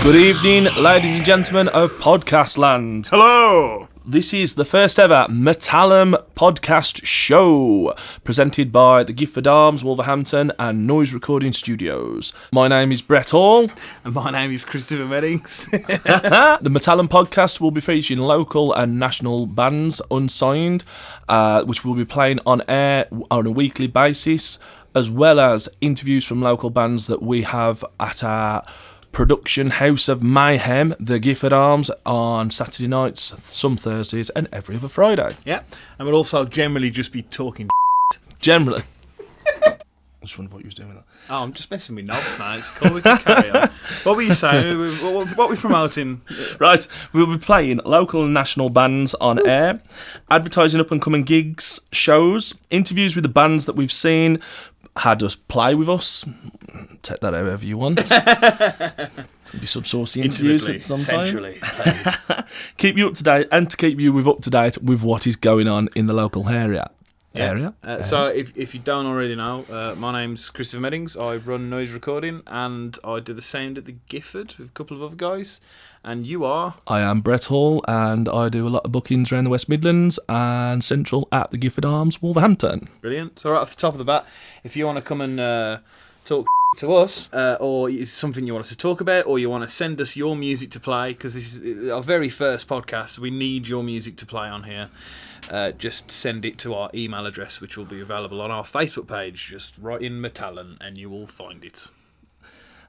Good evening, ladies and gentlemen of Podcast Land. Hello! This is the first ever Metallum podcast show, presented by the Giffest, Wolverhampton and Noise Recording Studios. My name is Brett Hall. And my name is Christopher Meddings. The Metallum podcast will be featuring local and national bands, unsigned, which will be playing on air on a weekly basis, as well as interviews from local bands that we have at our production house of mayhem, the Gifford Arms, on Saturday nights, some Thursdays, and every other Friday. Yeah, and we'll also generally just be talking Generally. I just wondered what you was doing with that. Oh, I'm just messing with knobs, man. It's cool, we can carry on. What were you saying? What are we promoting? Right, we'll be playing local and national bands on air, advertising up and coming gigs, shows, interviews with the bands that we've seen, had us play with us. Take that however you want. It's going to be some saucy interviews at some time. Keep you up to date, and to keep you up to date with what is going on in the local area. So if you don't already know, my name's Christopher Meddings. I run Noise Recording and I do the sound at the Gifford with a couple of other guys. And you are? I am Brett Hall, and I do a lot of bookings around the West Midlands and Central at the Gifford Arms, Wolverhampton. Brilliant. So right off the top of the bat, if you want to come and talk to us, or it's something you want us to talk about, or you want to send us your music to play, because this is our very first podcast, we need your music to play on here. Just send it to our email address, which will be available on our Facebook page. Just write in Metallum and you will find it.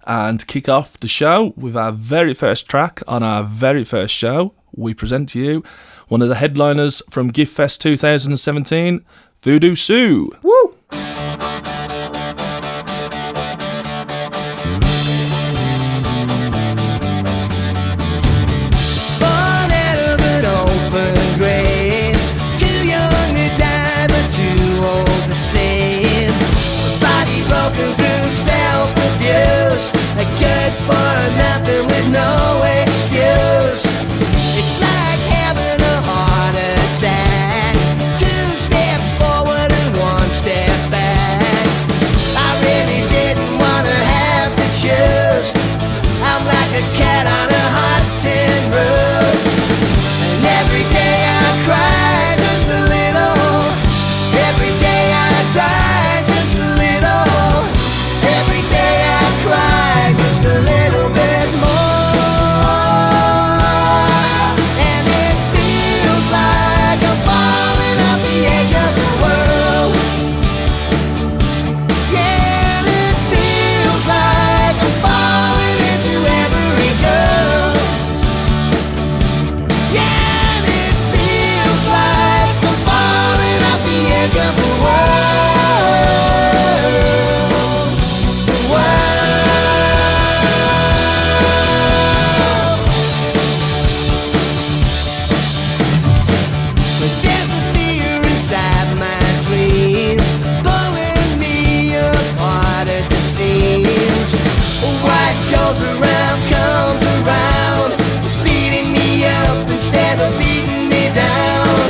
And to kick off the show with our very first track on our very first show, we present to you one of the headliners from Giffest 2017, Voodoo Sioux. Woo! Good for nothing with no excuse. It's like having a heart attack. 2 steps forward and 1 step back. I really didn't want to have to choose. I'm like a cat on a hot tin roof. And every day I cry just a little. Every day I die just a little. Every day I cry just a little bit more. And it feels like I'm falling off the edge of the world. Yeah, and it feels like I'm falling into every girl. Yeah, and it feels like I'm falling off the edge of the world. But there's a fear inside my dreams, pulling me apart at the seams. What goes around comes around. It's beating me up instead of beating me down.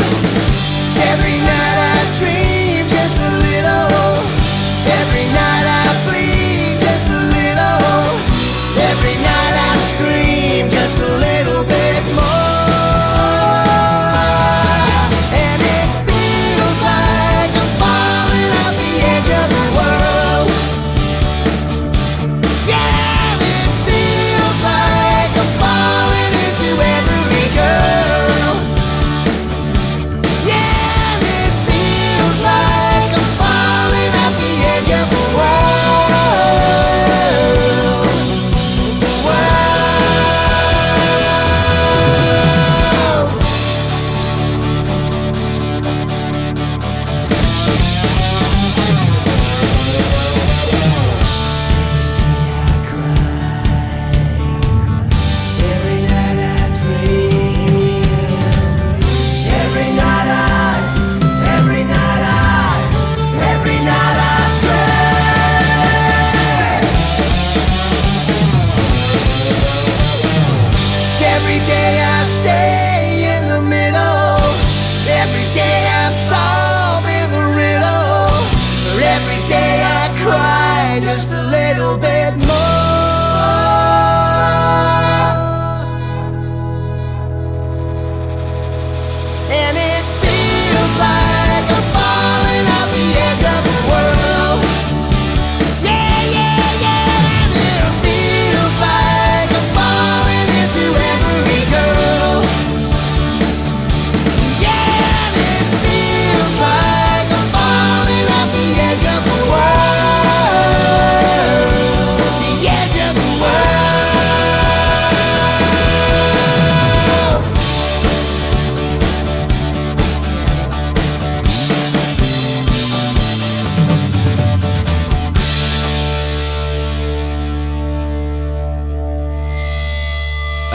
'Cause every night I dream just a little. Every night I bleed just a little. Every night I scream just a little bit more. And it feels like I'm falling off the edge of the world. Yeah, and it feels like I'm falling into every girl.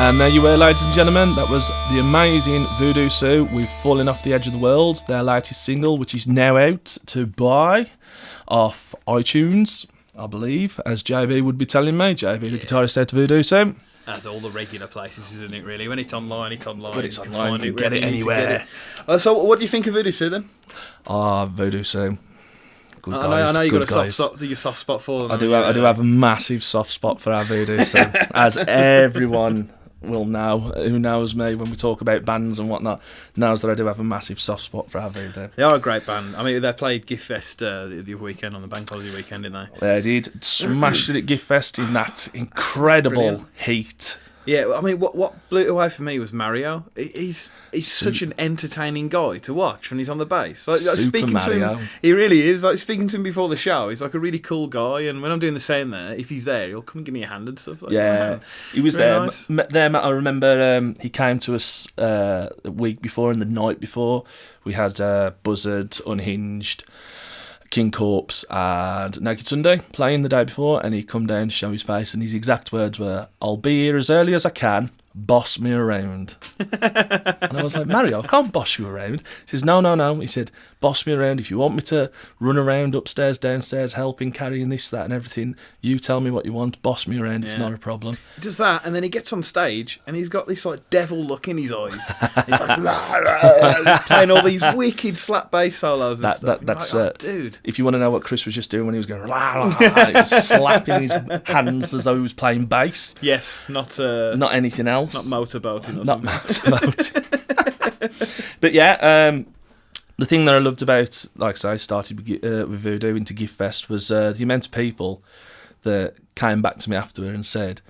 And there you were, ladies and gentlemen. That was the amazing Voodoo Sioux with Falling Off the Edge of the World, their latest single, which is now out to buy off iTunes, I believe, as JB would be telling me. JB, the guitarist out to Voodoo Sioux. As all the regular places, isn't it, really? When it's online, it's online. When it's You can online, find you it can get wherever it you need to anywhere. get it. So what do you think of Voodoo Sioux, then? Voodoo Sioux. Good I guys. know you good got a guys. soft spot for them. I do have a massive soft spot for our Voodoo Sioux, as everyone will know who knows me when we talk about bands and whatnot knows that I do have a massive soft spot for our Voodoo. They are a great band. I mean, they played Giffest the other weekend on the bank holiday weekend, didn't they? They did. Smashed it at Giffest in that incredible Brilliant. heat. Yeah, I mean, what blew it away for me was Mario. He's such an entertaining guy to watch when he's on the bass. Like Super speaking Mario. to him, he really is. Like speaking to him before the show, he's like a really cool guy. And when I'm doing the sound there, if he's there, he'll come and give me a hand and stuff. Like, Yeah, man, he was really there. nice. There, I remember he came to us a week before and the night before. We had Buzzard, Unhinged, King Corpse and Naked Sunday playing the day before, and he come down to show his face, and his exact words were, "I'll be here as early as I can, boss me around." And I was like, "Mario, I can't boss you around." He says, No. He said, "Boss me around. If you want me to run around upstairs, downstairs, helping, carrying this, that and everything, you tell me what you want, boss me around, it's Yeah. not a problem." He does that, and then he gets on stage, and he's got this like devil look in his eyes. He's like he's playing all these wicked slap bass solos and stuff. And That's you're like, oh, dude. If you want to know what Chris was just doing when he was going, la, la, la, he was slapping his hands as though he was playing bass, Yes, not anything else. not motorboating or Not something. motorboat. But yeah, the thing that I loved about, like I say, started with Voodoo into Giffest was the amount of people that came back to me afterward and said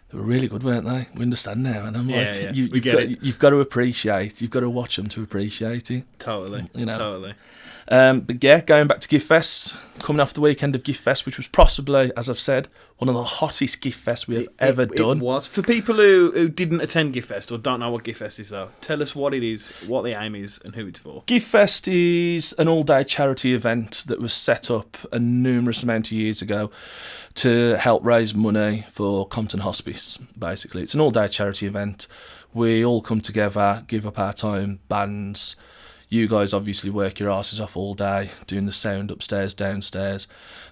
they were really good, weren't they? We understand now, and I'm Yeah, like, yeah. We get it. You've got to appreciate, you've got to watch them to appreciate it. Totally, You know. totally. But yeah, going back to Giffest, coming off the weekend of Giffest, which was possibly, as I've said, one of the hottest Giffests we have ever done. It was. For people who didn't attend Giffest or don't know what Giffest is, though, tell us what it is, what the aim is, and who it's for. Giffest is an all-day charity event that was set up a numerous amount of years ago to help raise money for Compton Hospice, basically. It's an all-day charity event. We all come together, give up our time, bands. You guys obviously work your asses off all day, doing the sound upstairs, downstairs.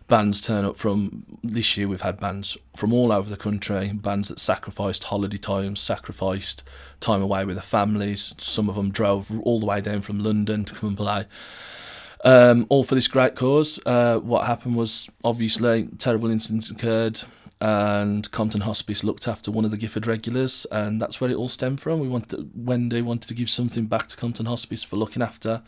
Bands turn up from, this year we've had bands from all over the country, bands that sacrificed holiday times, sacrificed time away with their families. Some of them drove all the way down from London to come and play. All for this great cause. What happened was, obviously, terrible incidents occurred, and Compton Hospice looked after one of the Gifford regulars, and that's where it all stemmed from. Wendy wanted to give something back to Compton Hospice for looking after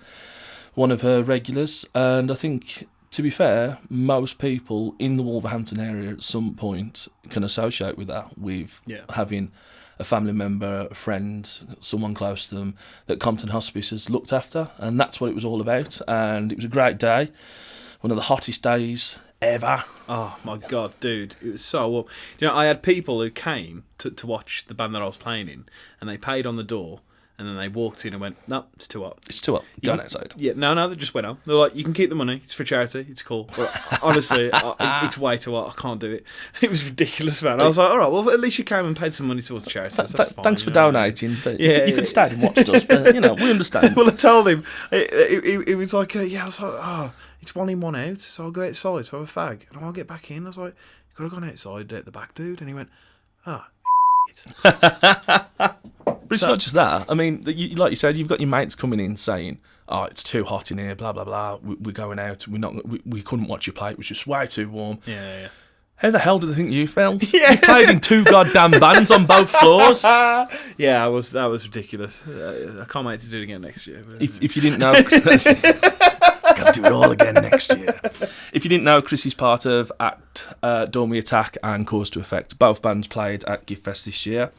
one of her regulars, and I think, to be fair, most people in the Wolverhampton area at some point can associate with that, with having a family member, a friend, someone close to them that Compton Hospice has looked after, and that's what it was all about. And it was a great day, one of the hottest days ever. Oh my god, dude, it was so warm. You know, I had people who came to watch the band that I was playing in, and they paid on the door, and then they walked in and went, "No, it's too hot. It's too hot. Going outside." Yeah, no, they just went home. They're like, "You can keep the money. It's for charity. It's cool." But honestly, it's way too hot. I can't do it. It was ridiculous, man. I was like, all right, well, at least you came and paid some money towards charity. That's fine. Thanks for you know what I mean? donating, but Yeah, you yeah. could stay and watch us, but, we understand. Well, I told him. It was like, I was like, oh, it's 1 in, 1 out, so I'll go outside to have a fag. And I'll get back in. I was like, you could have gone outside at the back, dude. And he went, But it's not just that. I mean, like you said, you've got your mates coming in saying, "Oh, it's too hot in here, blah, blah, blah. We're going out. We couldn't watch you play. It was just way too warm." Yeah. How the hell do they think you felt? You played in 2 goddamn bands on both floors. Yeah, that was ridiculous. I can't wait to do it again next year. But, If you didn't know... Gotta do it all again next year. If you didn't know, Chris is part of Dawn We Attack and Cause to Effect. Both bands played at Giffest this year.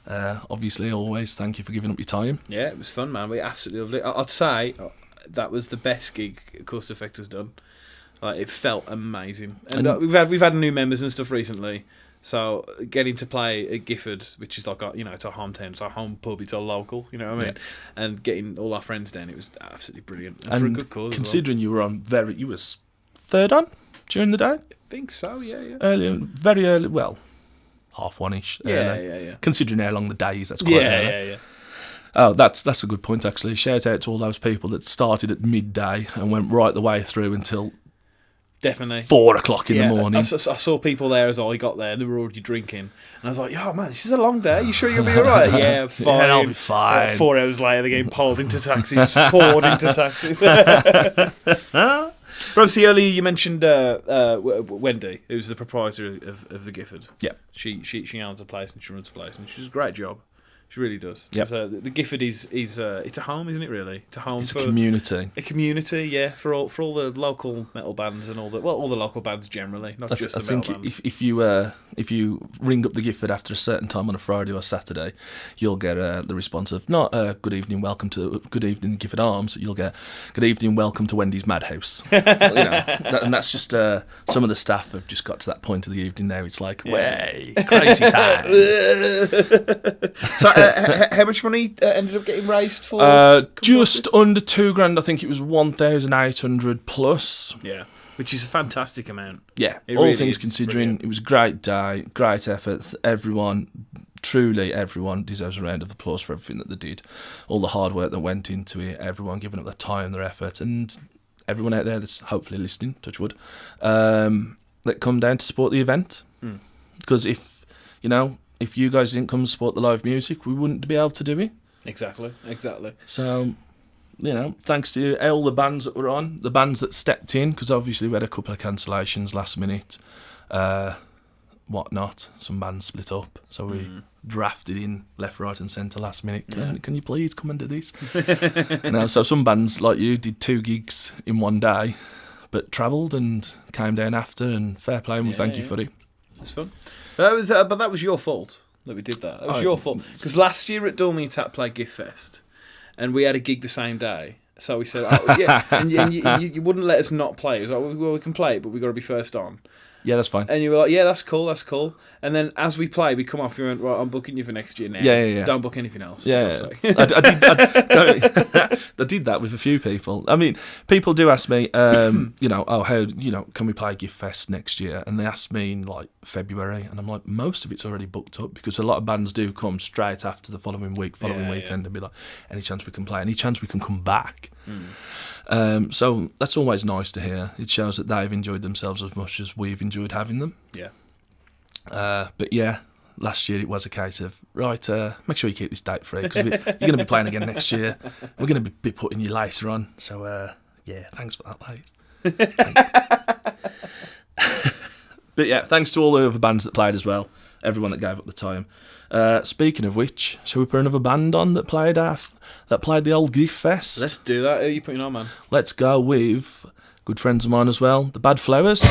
Obviously, always, thank you for giving up your time. yeah, it was fun, man. We absolutely loved it. I'd say that was the best gig Cause to Effect has done. Like, it felt amazing. And we've had new members and stuff recently. So getting to play at Gifford, which is like it's our hometown, it's our home pub, it's our local, you know what I mean? Yeah. And getting all our friends down, it was absolutely brilliant. And for a good cause. Considering you were on you was third on during the day? I think so, yeah. Very early, well, 1:30. Yeah. Considering how long the day is, that's quite early. Yeah. Oh, that's a good point, actually. Shout out to all those people that started at midday and went right the way through until Definitely. 4 o'clock in the morning. I saw people there as I got there, and they were already drinking. And I was like, "Oh man, this is a long day. You sure you'll be all right?" Yeah, fine. Yeah, I'll be fine. 4 hours later, they're getting pulled into taxis, poured into taxis. But obviously, earlier you mentioned Wendy, who's the proprietor of the Gifford. Yeah. She owns a place and she runs a place, and she does a great job. She really does. Yep. The Gifford is it's a home, isn't it? Really, it's a home. It's for a community. A community, yeah, for all the local metal bands and all the local bands generally, not just the metal bands. If you ring up the Gifford after a certain time on a Friday or Saturday, you'll get the response of not good evening, good evening Gifford Arms. You'll get good evening, welcome to Wendy's Madhouse. And that's just some of the staff have just got to that point of the evening now. It's like way crazy time. So, how much money ended up getting raised for? Just under $2,000. I think it was 1,800 plus. Yeah, which is a fantastic amount. Yeah, It all really things is considering, brilliant. it was a great day, great effort. Truly everyone deserves a round of applause for everything that they did. All the hard work that went into it, everyone giving up their time, their effort, and everyone out there that's hopefully listening, touch wood, that come down to support the event. Because if you guys didn't come and support the live music, we wouldn't be able to do it. Exactly. So, thanks to all the bands that were on, the bands that stepped in, because obviously we had a couple of cancellations last minute, whatnot. Some bands split up, so we drafted in left, right, and centre last minute. Can you please come and do this? So some bands like you did 2 gigs in one day, but travelled and came down after, and fair play, and we thank you for it. It's fun. But that was your fault that we did that. It was your fault. Because last year at Dormy and Tap played Giffest, and we had a gig the same day. So we said, and you wouldn't let us not play. It was like, well, we can play it, but we've got to be first on. Yeah, that's fine. And you were like, yeah, that's cool. And then as we play, we come off, you went, right, I'm booking you for next year now. Yeah. Don't book anything else. Yeah. I I did that with a few people. I mean, people do ask me, can we play Giffest next year? And they ask me in like February, and I'm like, most of it's already booked up, because a lot of bands do come straight after the following weekend and be like, any chance we can play? Any chance we can come back? So that's always nice to hear. It shows that they've enjoyed themselves as much as we've enjoyed having them. Yeah. But yeah, last year it was a case of, right, make sure you keep this date free, because you're going to be playing again next year. We're going to be putting you later on. So yeah, thanks for that, late. But yeah, thanks to all the other bands that played as well. Everyone that gave up the time. Speaking of which, shall we put another band on that played the old Giffest? Let's do that. Who are you putting on, man? Let's go with good friends of mine as well, the Bad Flowers.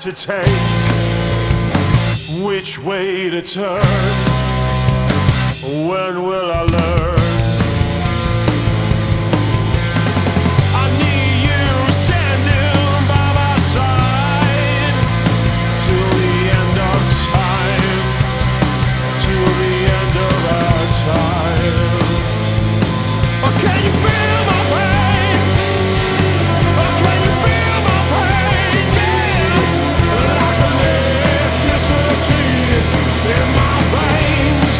To take, which way to turn, when will I learn? I need you standing by my side till the end of time, till the end of our time. Oh, can you feel my pain? Oh, can you feel my pain? Like electricity in my veins.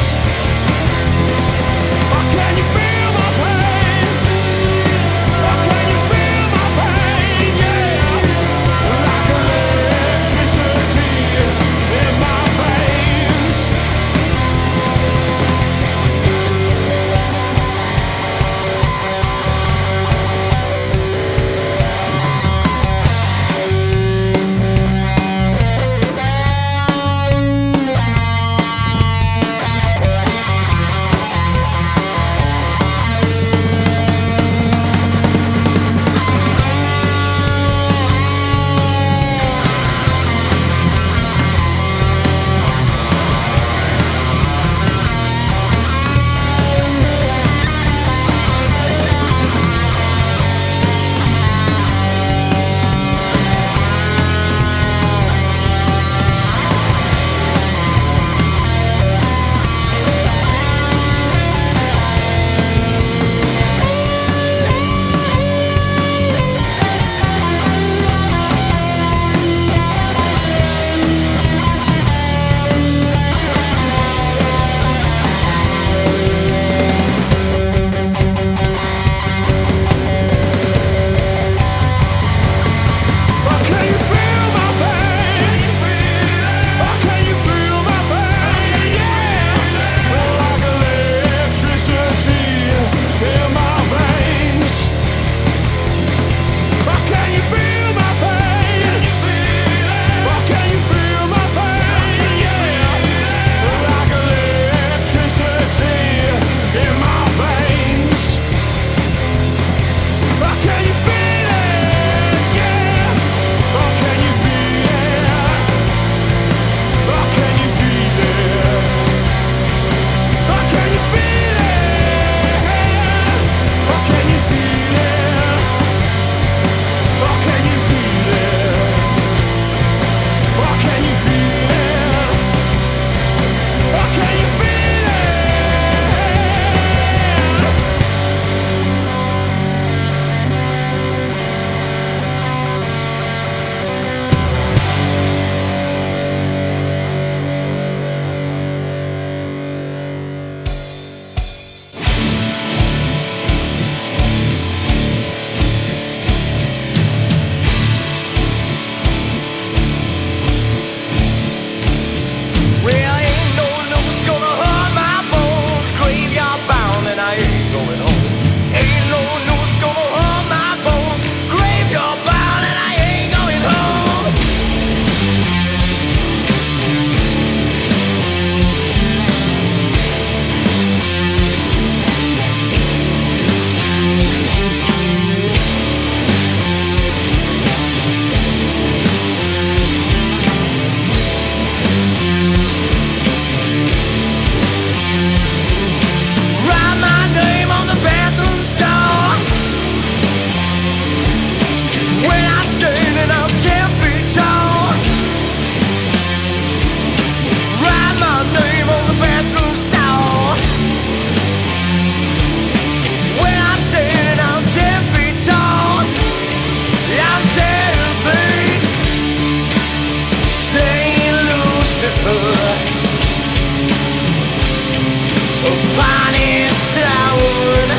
upon his throne,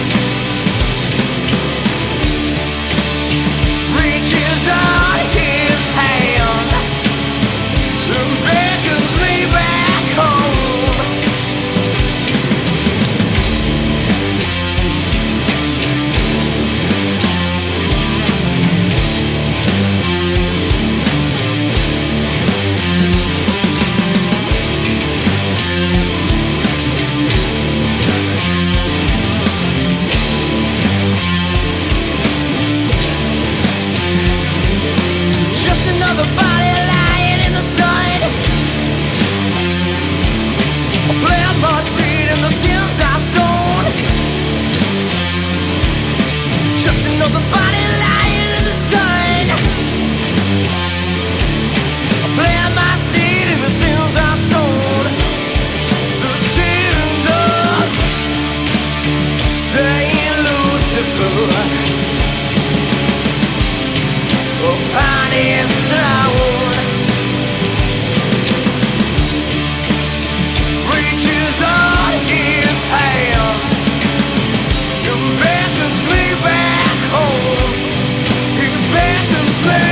reaches out his hand and beckons me back home. Just another body lying in the sun. I plant my seed in the sins I've sown. Just another body lying in the sun. I plant my seed in the sins I've sown. The sins of Saint Lucifer upon his throne, reaches out his hand and beckons me back home. He beckons me.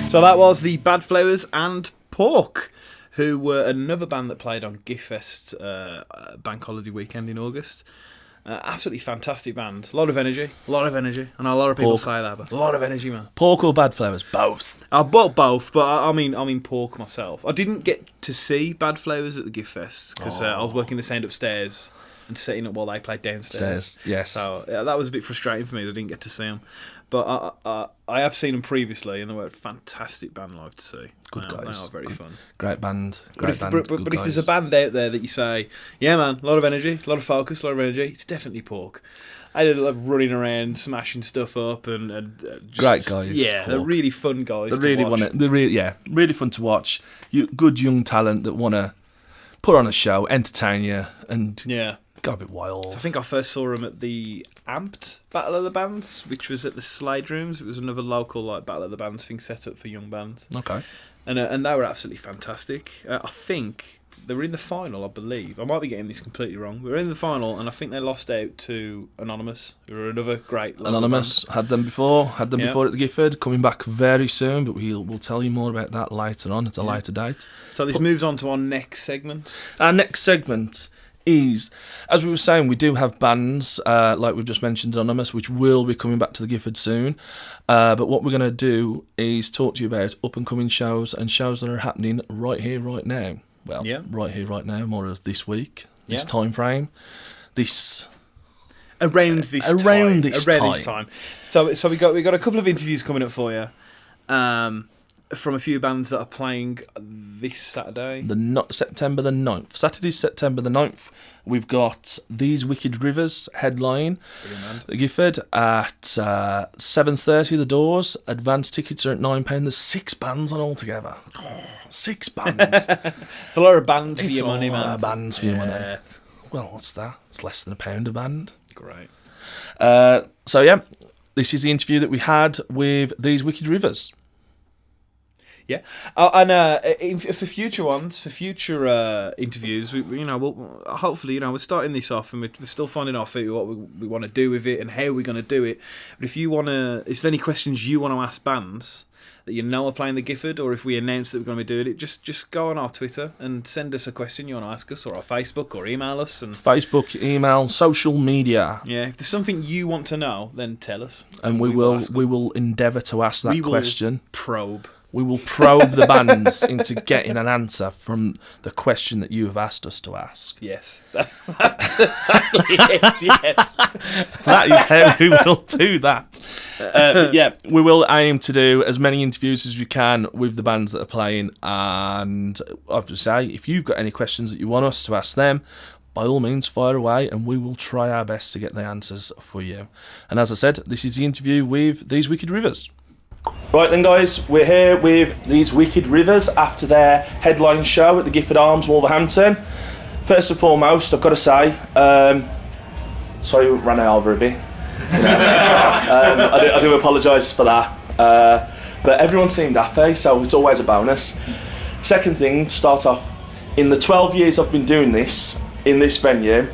So that was the Bad Flowers and Pörk, who were another band that played on Giffest Bank Holiday weekend in August. Absolutely fantastic band. A lot of energy. I know a lot of people Pörk. say that, but a lot of energy, man. Pörk or Bad Flowers? Both. I bought both, but I mean Pörk myself. I didn't get to see Bad Flowers at the Giffest because I was working the sound upstairs and setting up while they played downstairs. Yes. So yeah, that was a bit frustrating for me that I didn't get to see them. But I have seen them previously, and they were a fantastic band live to see. Good guys. They are very fun. Great band. But if there's a band out there that you say, yeah, man, a lot of energy, a lot of focus, a lot of energy, it's definitely Pörk. I did love running around, smashing stuff up, and just, Great guys, Yeah, they're Pörk. really fun guys. They really want it. They're really fun to watch. Good young talent that want to put on a show, entertain you, and Yeah. go a bit wild. I think I first saw them at the Amped Battle of the Bands, which was at the Slade Rooms. It was another local Battle of the Bands thing set up for young bands, Okay. and they were absolutely fantastic. I think they were in the final, I believe. I might be getting this completely wrong. We were in the final, and I think they lost out to Anonymous, who are another great local Anonymous band. had them before at Yeah. the Gifford, coming back very soon, but we'll tell you more about that later on at a later date. So this moves on to our next segment. Our next segment is, as we were saying, we do have bands, like we've just mentioned, Anonymous, which will be coming back to the Gifford soon. But what we're going to do is talk to you about up-and-coming shows and shows that are happening right here, right now. Well, Yeah. right here, right now, more of this week, this Yeah. time frame, this... Around this time. So we got a couple of interviews coming up for you, from a few bands that are playing this Saturday. September the 9th. Saturday, September the 9th, we've got These Wicked Rivers headline the Gifford at 7:30 the doors. Advance tickets are at £9. There's 6 bands on altogether. 6 bands. It's a lot of bands for It's your money, a lot man. of bands for your money. Yeah. Well, what's that? It's less than £1 a band. Great. So yeah, this is the interview that we had with These Wicked Rivers. Yeah, and for future ones, for future interviews, we'll hopefully, we're starting this off, and we're still finding our feet what we want to do with it and how we're going to do it. But if there's any questions you want to ask bands that are playing the Gifford, or if we announce that we're going to be doing it, just go on our Twitter and send us a question you want to ask us, or our Facebook, or email us. And Facebook, email, social media. yeah, if there's something you want to know, then tell us, And we will endeavour to ask that we will question. probe. we will probe the bands into getting an answer from the question that you have asked us to ask. Yes. That's exactly it, yes. That is how we will do that. But yeah, we will aim to do as many interviews as we can with the bands that are playing. And I have to say, if you've got any questions that you want us to ask them, by all means, fire away, and we will try our best to get the answers for you. And as I said, this is the interview with These Wicked Rivers. Right then, guys, we're here with These Wicked Rivers after their headline show at the Gifford Arms, Wolverhampton. First and foremost, I've got to say, sorry we ran over a bit. I do apologise for that. But everyone seemed happy, so it's always a bonus. Second thing, to start off, in the 12 years I've been doing this, in this venue,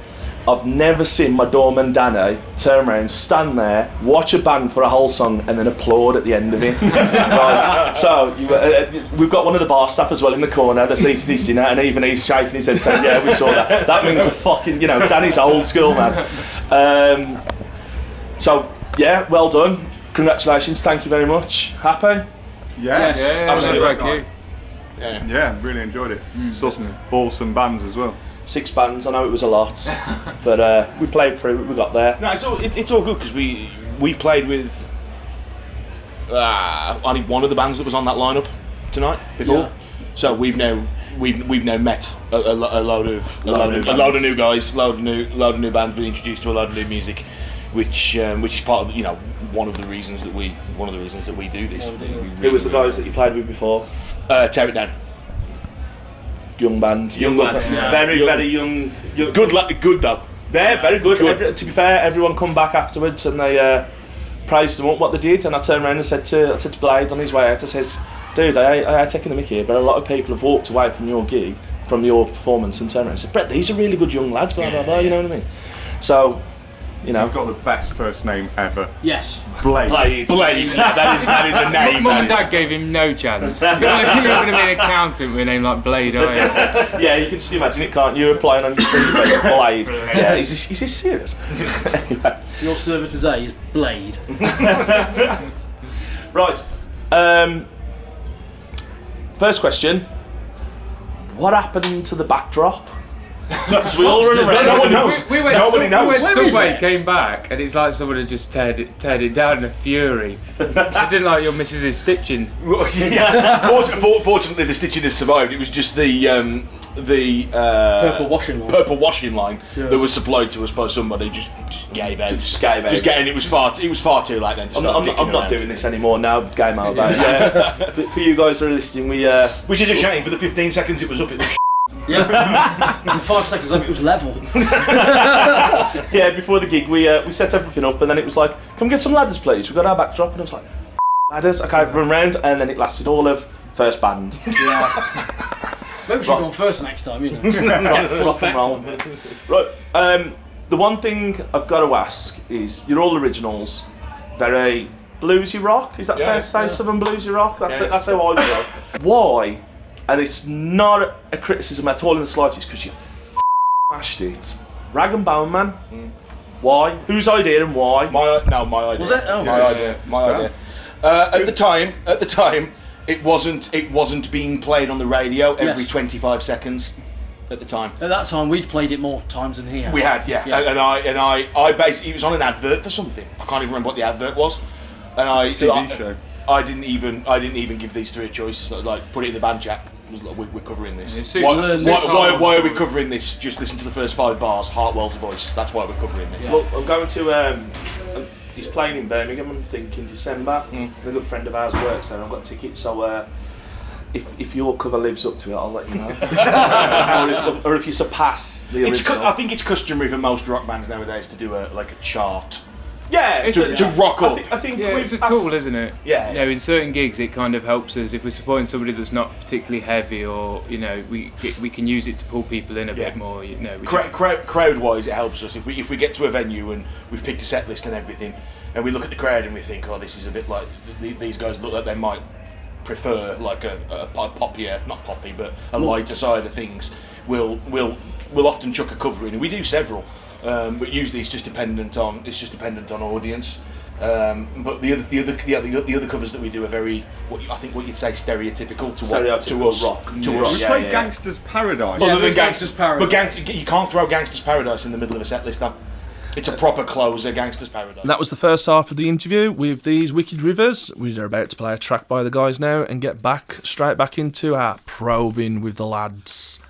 I've never seen my doorman Danny turn around, stand there, watch a band for a whole song and then applaud at the end of it. Right, so we've got one of the bar staff as well in the corner that's eating his dinner, and even he's shaking his head saying, yeah, we saw that. That means a fucking, Danny's old school, man. So, yeah, well done. Congratulations, thank you very much. Happy? Yes, absolutely. thank you. Yeah, really enjoyed it. Saw some awesome bands as well. 6 bands, I know it was a lot, but we played through it, we got there. No, it's all good because we played with only one of the bands that was on that lineup tonight before, so we've now met a load of new guys, load of new bands, been introduced to a load of new music, which is part of one of the reasons that we do this. Who was the guys that you played with before? Tear It Down. Young band. Young lads. Yeah. Very young. Good though. Yeah, very good. To be fair, everyone come back afterwards and they praised them up what they did, and I turned around and said to Blade on his way out, I said, dude, I taking the mick here, but a lot of people have walked away from your gig, from your performance, and turned around and said, Brett, these are really good young lads, blah, blah, blah, you know what I mean? So, He's got the best first name ever. Yes. Blade. That is a name. Mum and Dad gave him no chance. You're not going to be an accountant with a name like Blade, are you? Yeah, you can just imagine it, can't you? Applying on your CV, Blade. Yeah, is this serious? Your server today is Blade. Right. First question. What happened to the backdrop? Because we all run around. No one knows. We went Nobody knows. Someway came back, and it's like someone had just teared it down in a fury. I didn't like your missus's stitching. Yeah. Fortunately, the stitching has survived. It was just the Purple washing line. that was supplied to us by somebody just gave out. It was far too late then. I'm not doing this anymore now. Game over. Yeah. For you guys who are listening, which is a shame. For the 15 seconds it was up, it was Yeah. In 5 seconds of it was level. yeah, before the gig we set everything up, and then it was like, can we get some ladders please? We got our backdrop, and I was like, ladders, okay, run round, and then it lasted all of first band. Yeah. Maybe we should go on first next time, Get full Rock and roll. Right, the one thing I've got to ask is, you're all originals, very bluesy rock, is that fair to say? Southern bluesy rock, that's how I feel. Why? And it's not a criticism at all in the slightest, because you smashed it. Rag and Bone Man. Why? Whose idea and why? My idea. Was it? Oh, my idea. At the time, it wasn't being played on the radio every 25 seconds. At the time. At that time, we'd played it more times than here. We had, yeah. And I basically, it was on an advert for something. I can't even remember what the advert was. And TV show. I didn't even give these three a choice. Like, put it in the band chat. We're covering this. Why are we covering this? Just listen to the first 5 bars. Hartwell's voice. That's why we're covering this. Yeah. Look, I'm going to. He's playing in Birmingham, I think, in December. And a good friend of ours works there. I've got tickets, so if your cover lives up to it, I'll let you know. or if you surpass the original. I think it's customary for most rock bands nowadays to do a chart. Yeah, to rock up. I think it's a tool, isn't it? Yeah. In certain gigs, it kind of helps us if we're supporting somebody that's not particularly heavy, or we can use it to pull people in a bit more. Crowd-wise, it helps us if we get to a venue and we've picked a set list and everything, and we look at the crowd and we think, oh, this is a bit like these guys look like they might prefer like a poppier, not poppy, but a lighter side of things. We'll often chuck a cover in, and we do several. But usually it's just dependent on audience. But the other covers that we do are very, what you'd say, stereotypical to us. rock. To We us. played Gangster's Paradise. Other than there's Gangster's Paradise. But you can't throw Gangster's Paradise in the middle of a set list, though. It's a proper closer, Gangster's Paradise. And that was the first half of the interview with these Wicked Rivers. We are about to play a track by the guys now and get straight back into our probing with the lads.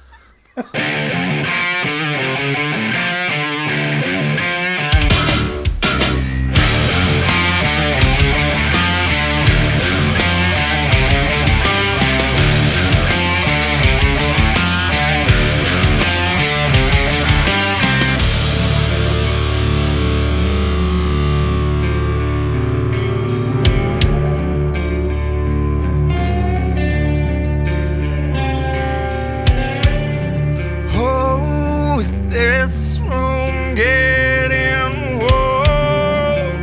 Oh, is this room getting warm?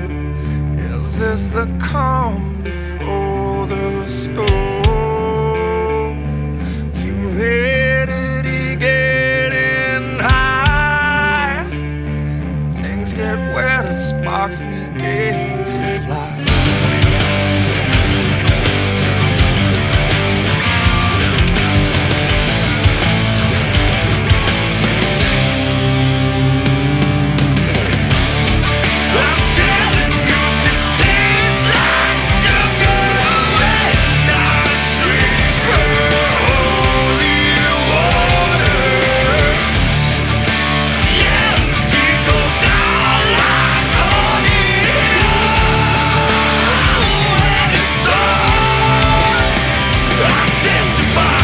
Is this the calm before the storm? Humidity getting high. Things get wetter, sparks begin to fly. I'm telling you, it tastes like sugar when I drink her holy water. Yeah, she goes down like honey when it's on. I testify.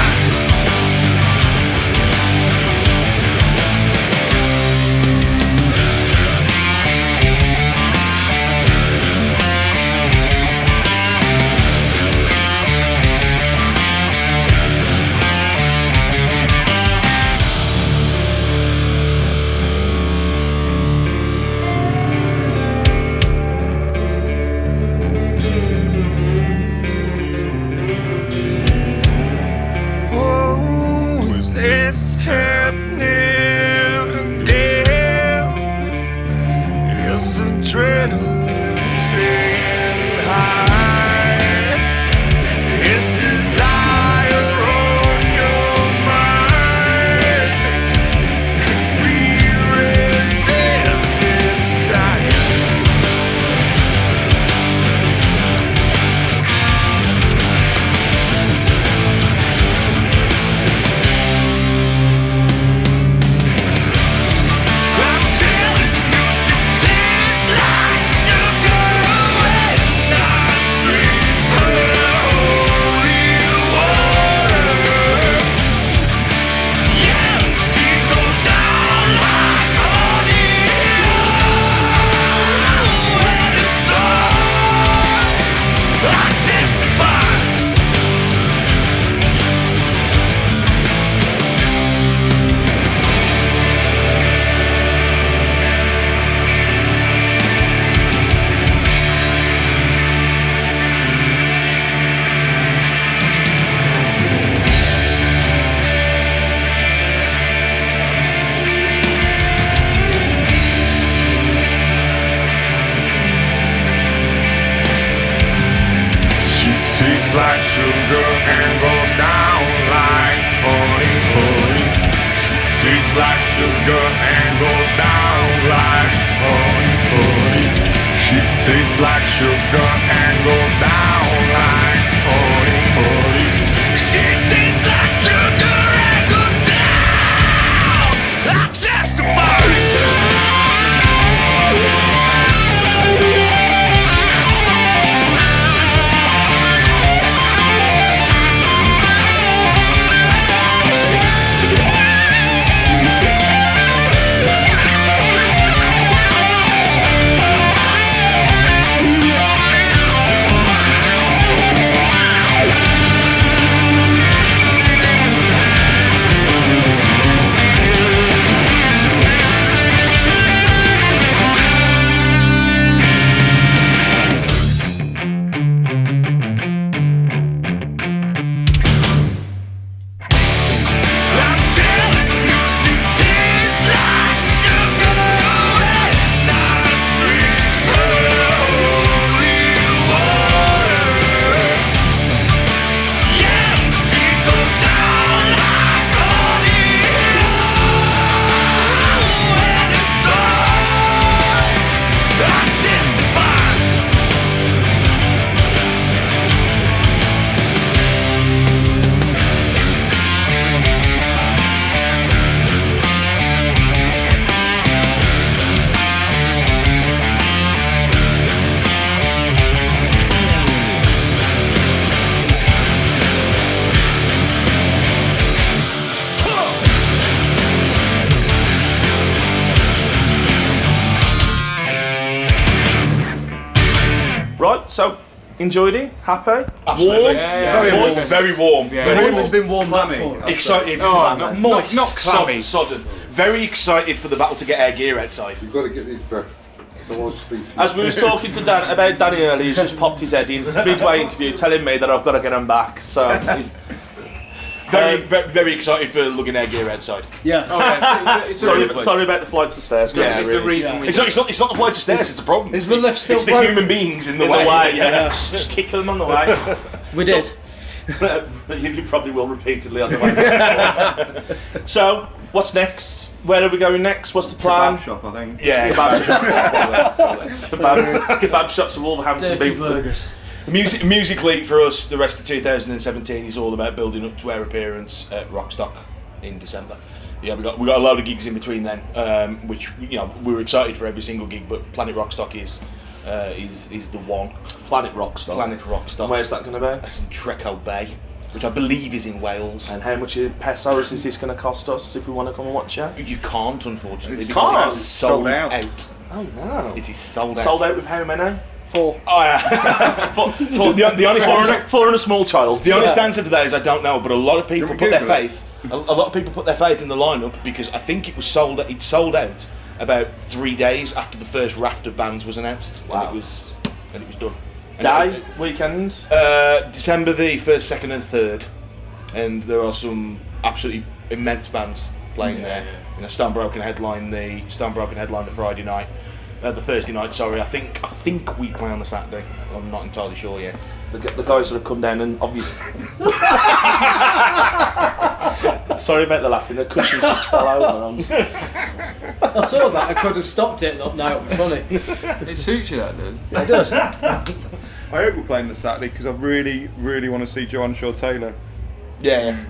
Oh, is this happening again? Is adrenaline staying high? Is desire on your mind? Could we resist its time? I'm telling you, it tastes like sugar when I drink her holy water. Yeah, she goes down like honey when it's on. I testify. She tastes like sugar and goes down like honey, honey. She tastes like sugar and goes down like honey, honey. She tastes like sugar and goes down like honey, honey. She tastes like sugar and goes down. I testify. Right, so enjoyed it? Happy? Absolutely. Warm? Yeah, Very warm. moist? Very warm. Yeah. Very Warm. warm. It's been warmed up for. Excited. Oh, moist. not clammy. Sodden. Very excited for the battle to get our gear outside. You've got to get these back. I want to speak to you. As we was talking to Dan about Danny earlier, he's just popped his head in midway interview, telling me that I've got to get him back. So he's Very excited for lugging our gear outside. Yeah. Oh, yeah, it's sorry about the flights of stairs. Yeah, it's really. the reason we. It's not the flight of stairs. It's the problem. Is the lift still It's the broken? human beings in the In way. the way, Yeah. just kick them on the way. We did. But you probably will repeatedly on the way. So, what's next? Where are we going next? What's the plan? Kebab shop, I think. Yeah. Kebab shops of Wolverhampton Dirty beef. burgers. Musically, for us, the rest of 2017 is all about building up to our appearance at Rockstock in December. Yeah, we got a load of gigs in between then, which we were excited for every single gig. But Planet Rockstock is the one. Planet Rockstock. Planet Rockstock. And where's that going to be? That's in Treco Bay, which I believe is in Wales. And how much in pesos is this going to cost us if we want to come and watch it? You can't, unfortunately, You because can't? it is sold Sold out. out. Oh no. It is sold out. Sold out with how many? 4. Oh, yeah. the honest answer, Four and a small child. the honest answer to that is I don't know, but a lot of people You're put their Google it. faith. A lot of people put their faith in the lineup because I think it sold out about 3 days after the first raft of bands was announced. Wow. And it was done. And Day, weekend. December the 1st, 2nd and 3rd, and there are some absolutely immense bands playing there. You know, Stone Broken headline the Friday night, the Thursday night. Sorry, I think we play on the Saturday. I'm not entirely sure yet. The guys that have come down and obviously. Sorry about the laughing. The cushions just fell over. I saw that. I could have stopped it. Not now. It'd be funny. It suits you, that does. It does. I hope we're playing this Saturday because I really, really want to see Joanne Shaw Taylor. Yeah,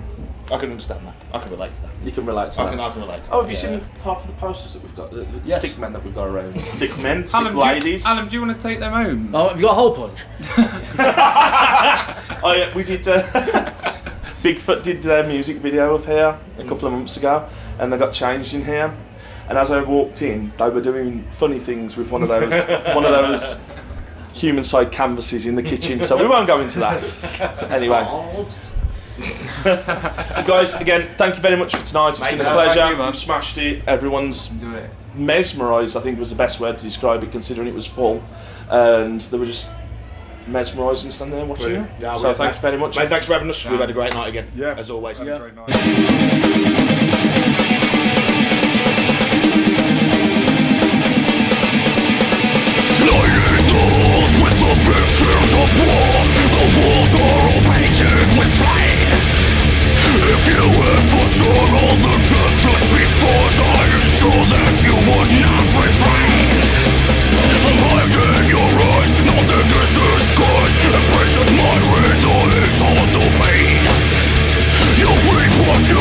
I can understand that. I can relate to that. You can relate to I that. can relate to Oh, that. have you yeah. seen half of the posters that we've got? The Yes. stick men that we've got around. Stick men, stick Alan, ladies. Alan, do you want to take them home? Oh, have you got a hole punch? Oh yeah, we did. Bigfoot did their music video of here a couple of months ago, and they got changed in here. And as I walked in, they were doing funny things with one of those human-sized canvases in the kitchen. So we won't go into that. Anyway, guys, again, thank you very much for tonight. It's been a no, pleasure. thank you, man. You've smashed it. Everyone's Do it. mesmerised, I think was the best word to describe it, considering it was full, and they were just mesmerised and standing there watching you. Brilliant. Yeah, So thank you very much. Mate, thanks for having us. We've had a great night again. Yeah. As always. Had a great night. You reap what you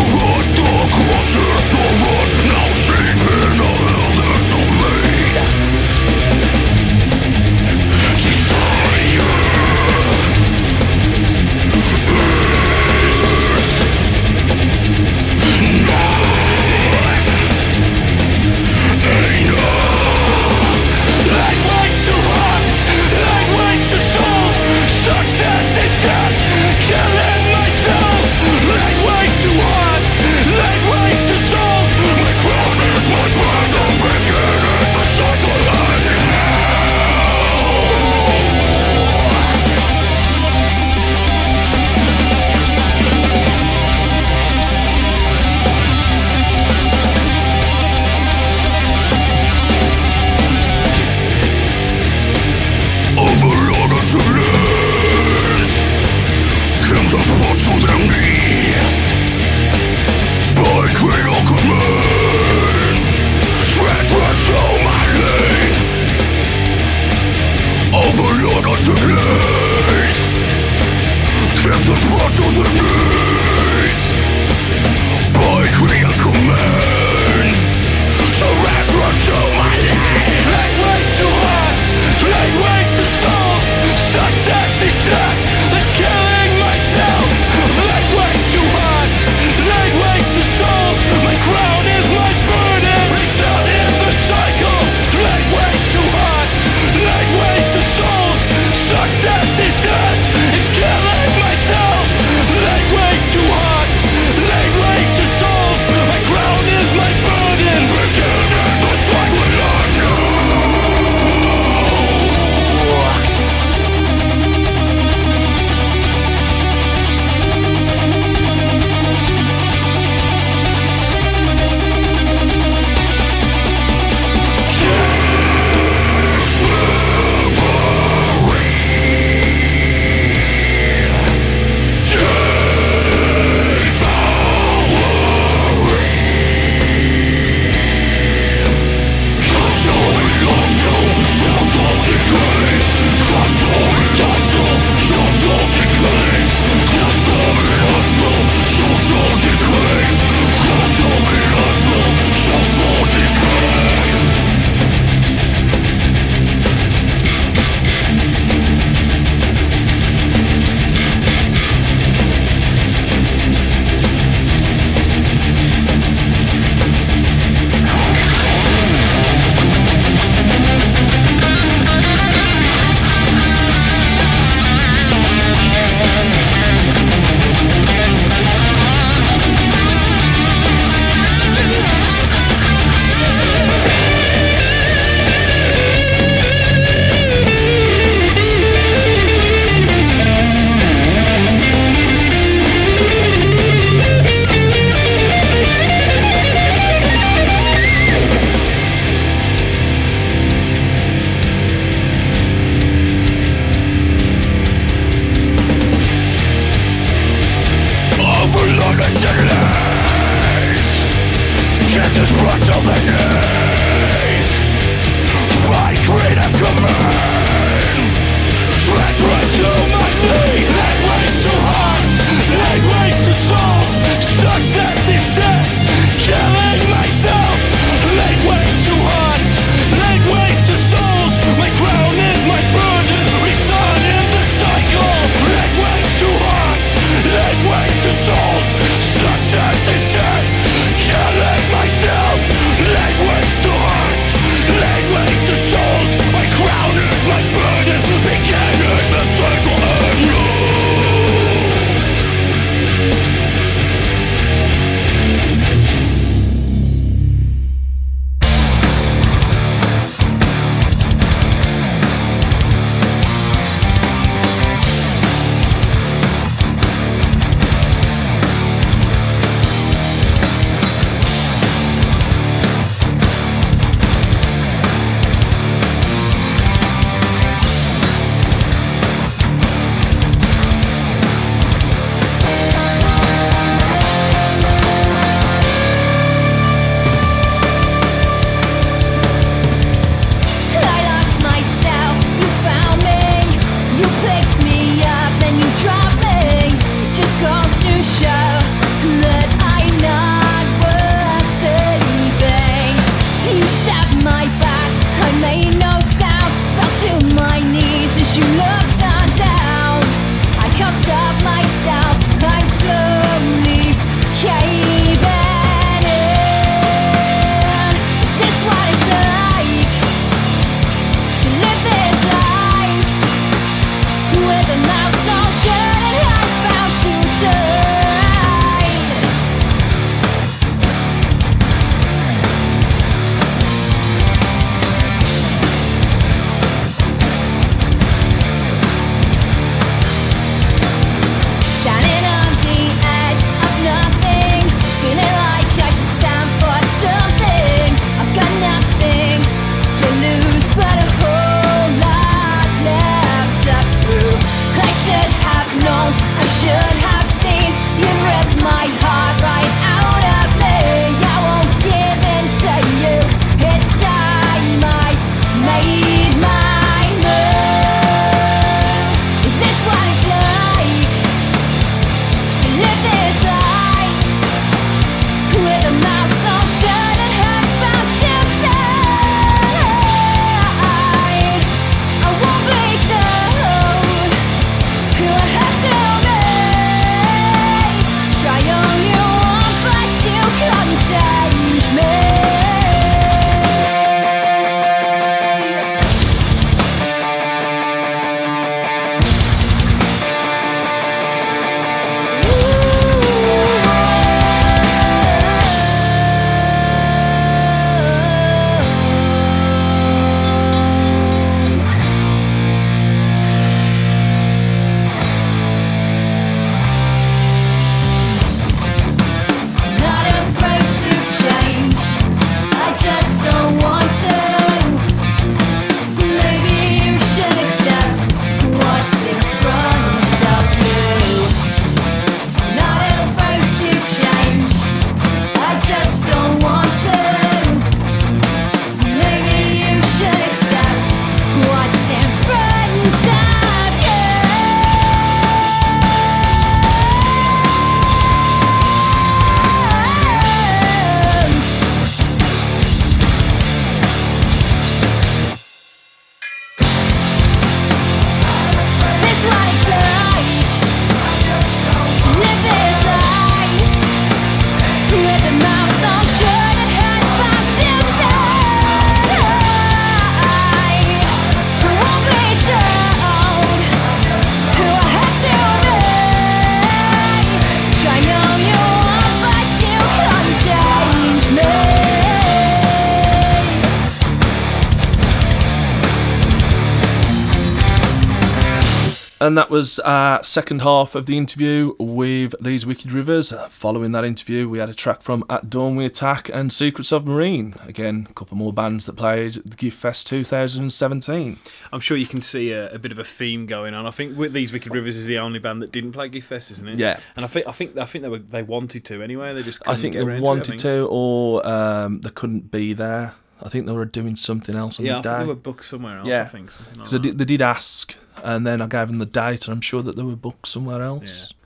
And that was our second half of the interview with These Wicked Rivers. Following that interview, we had a track from At Dawn We Attack and Secrets of Marine. Again, a couple more bands that played the Giffest 2017. I'm sure you can see a bit of a theme going on. I think These Wicked Rivers is the only band that didn't play Giffest, isn't it? Yeah. And I think they wanted to anyway. They just I couldn't think get they around wanted to it, or they couldn't be there. I think they were doing something else on the I day. think they were booked somewhere else. Yeah. I think something like Because that. they did ask, and then I gave them the date, and I'm sure that they were booked somewhere else. Yeah.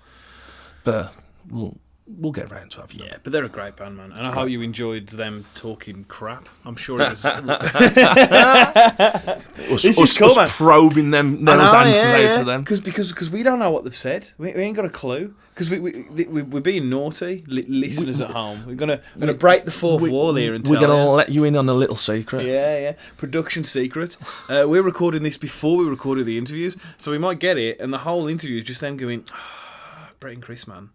But we'll get round to having them. Yeah, but they're a great band, man. And I hope you enjoyed them talking crap. I'm sure it was... This is cool, man. Probing them, those answers out to them. Because we don't know what they've said. We ain't got a clue. Because we're being naughty, listeners at home. We're gonna break the fourth wall here and tell we're gonna you. let you in on a little secret. Yeah. Production secret. We're recording this before we recorded the interviews, so we might get it, and the whole interview is just them going, Brett and Chris, man.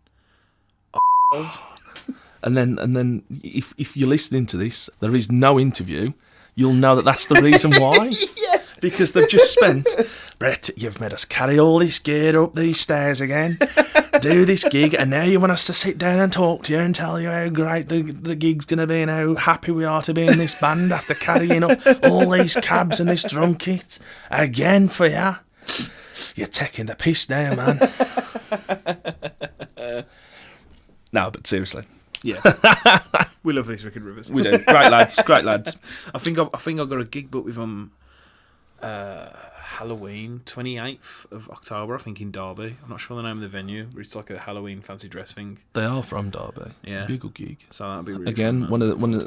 And then if you're listening to this, there is no interview. You'll know that that's the reason why. Yeah. Because they've just spent, Brett, you've made us carry all this gear up these stairs again, do this gig, and now you want us to sit down and talk to you and tell you how great the gig's going to be and how happy we are to be in this band after carrying up all these cabs and this drum kit again for you. You're taking the piss now, man. No, but seriously. Yeah. We love These Wicked Rivers. We do. Great lads. I think I've got a gig booked with them Halloween, 28th of October, I think, in Derby. I'm not sure the name of the venue, but it's like a Halloween fancy dress thing. They are from Derby. Yeah. Be a good gig. So that'll be really again, fun, one of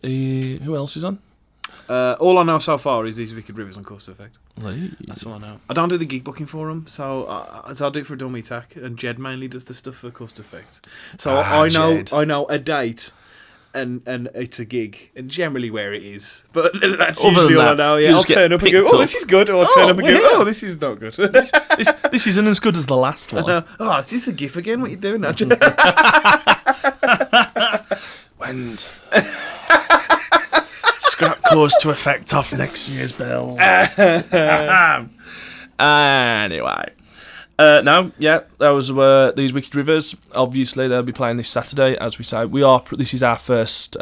the who else is on? All I know so far is These Wicked Rivers and Course to Effect. Hey. That's all I know. I don't do the gig booking for them, so I'll do it for Dummy Attack, and Jed mainly does the stuff for Course to Effect. So Jed. I know a date, and it's a gig, and generally where it is. But that's usually all I know. Yeah, I'll turn up and go, oh, this is good, or I'll turn up and go, oh, this is not good. this isn't as good as the last one. Oh, is this a GIF again? What are you doing? When scrap Course to Effect off next year's bills. Anyway. That was These Wicked Rivers. Obviously, they'll be playing this Saturday. As we say, this is our first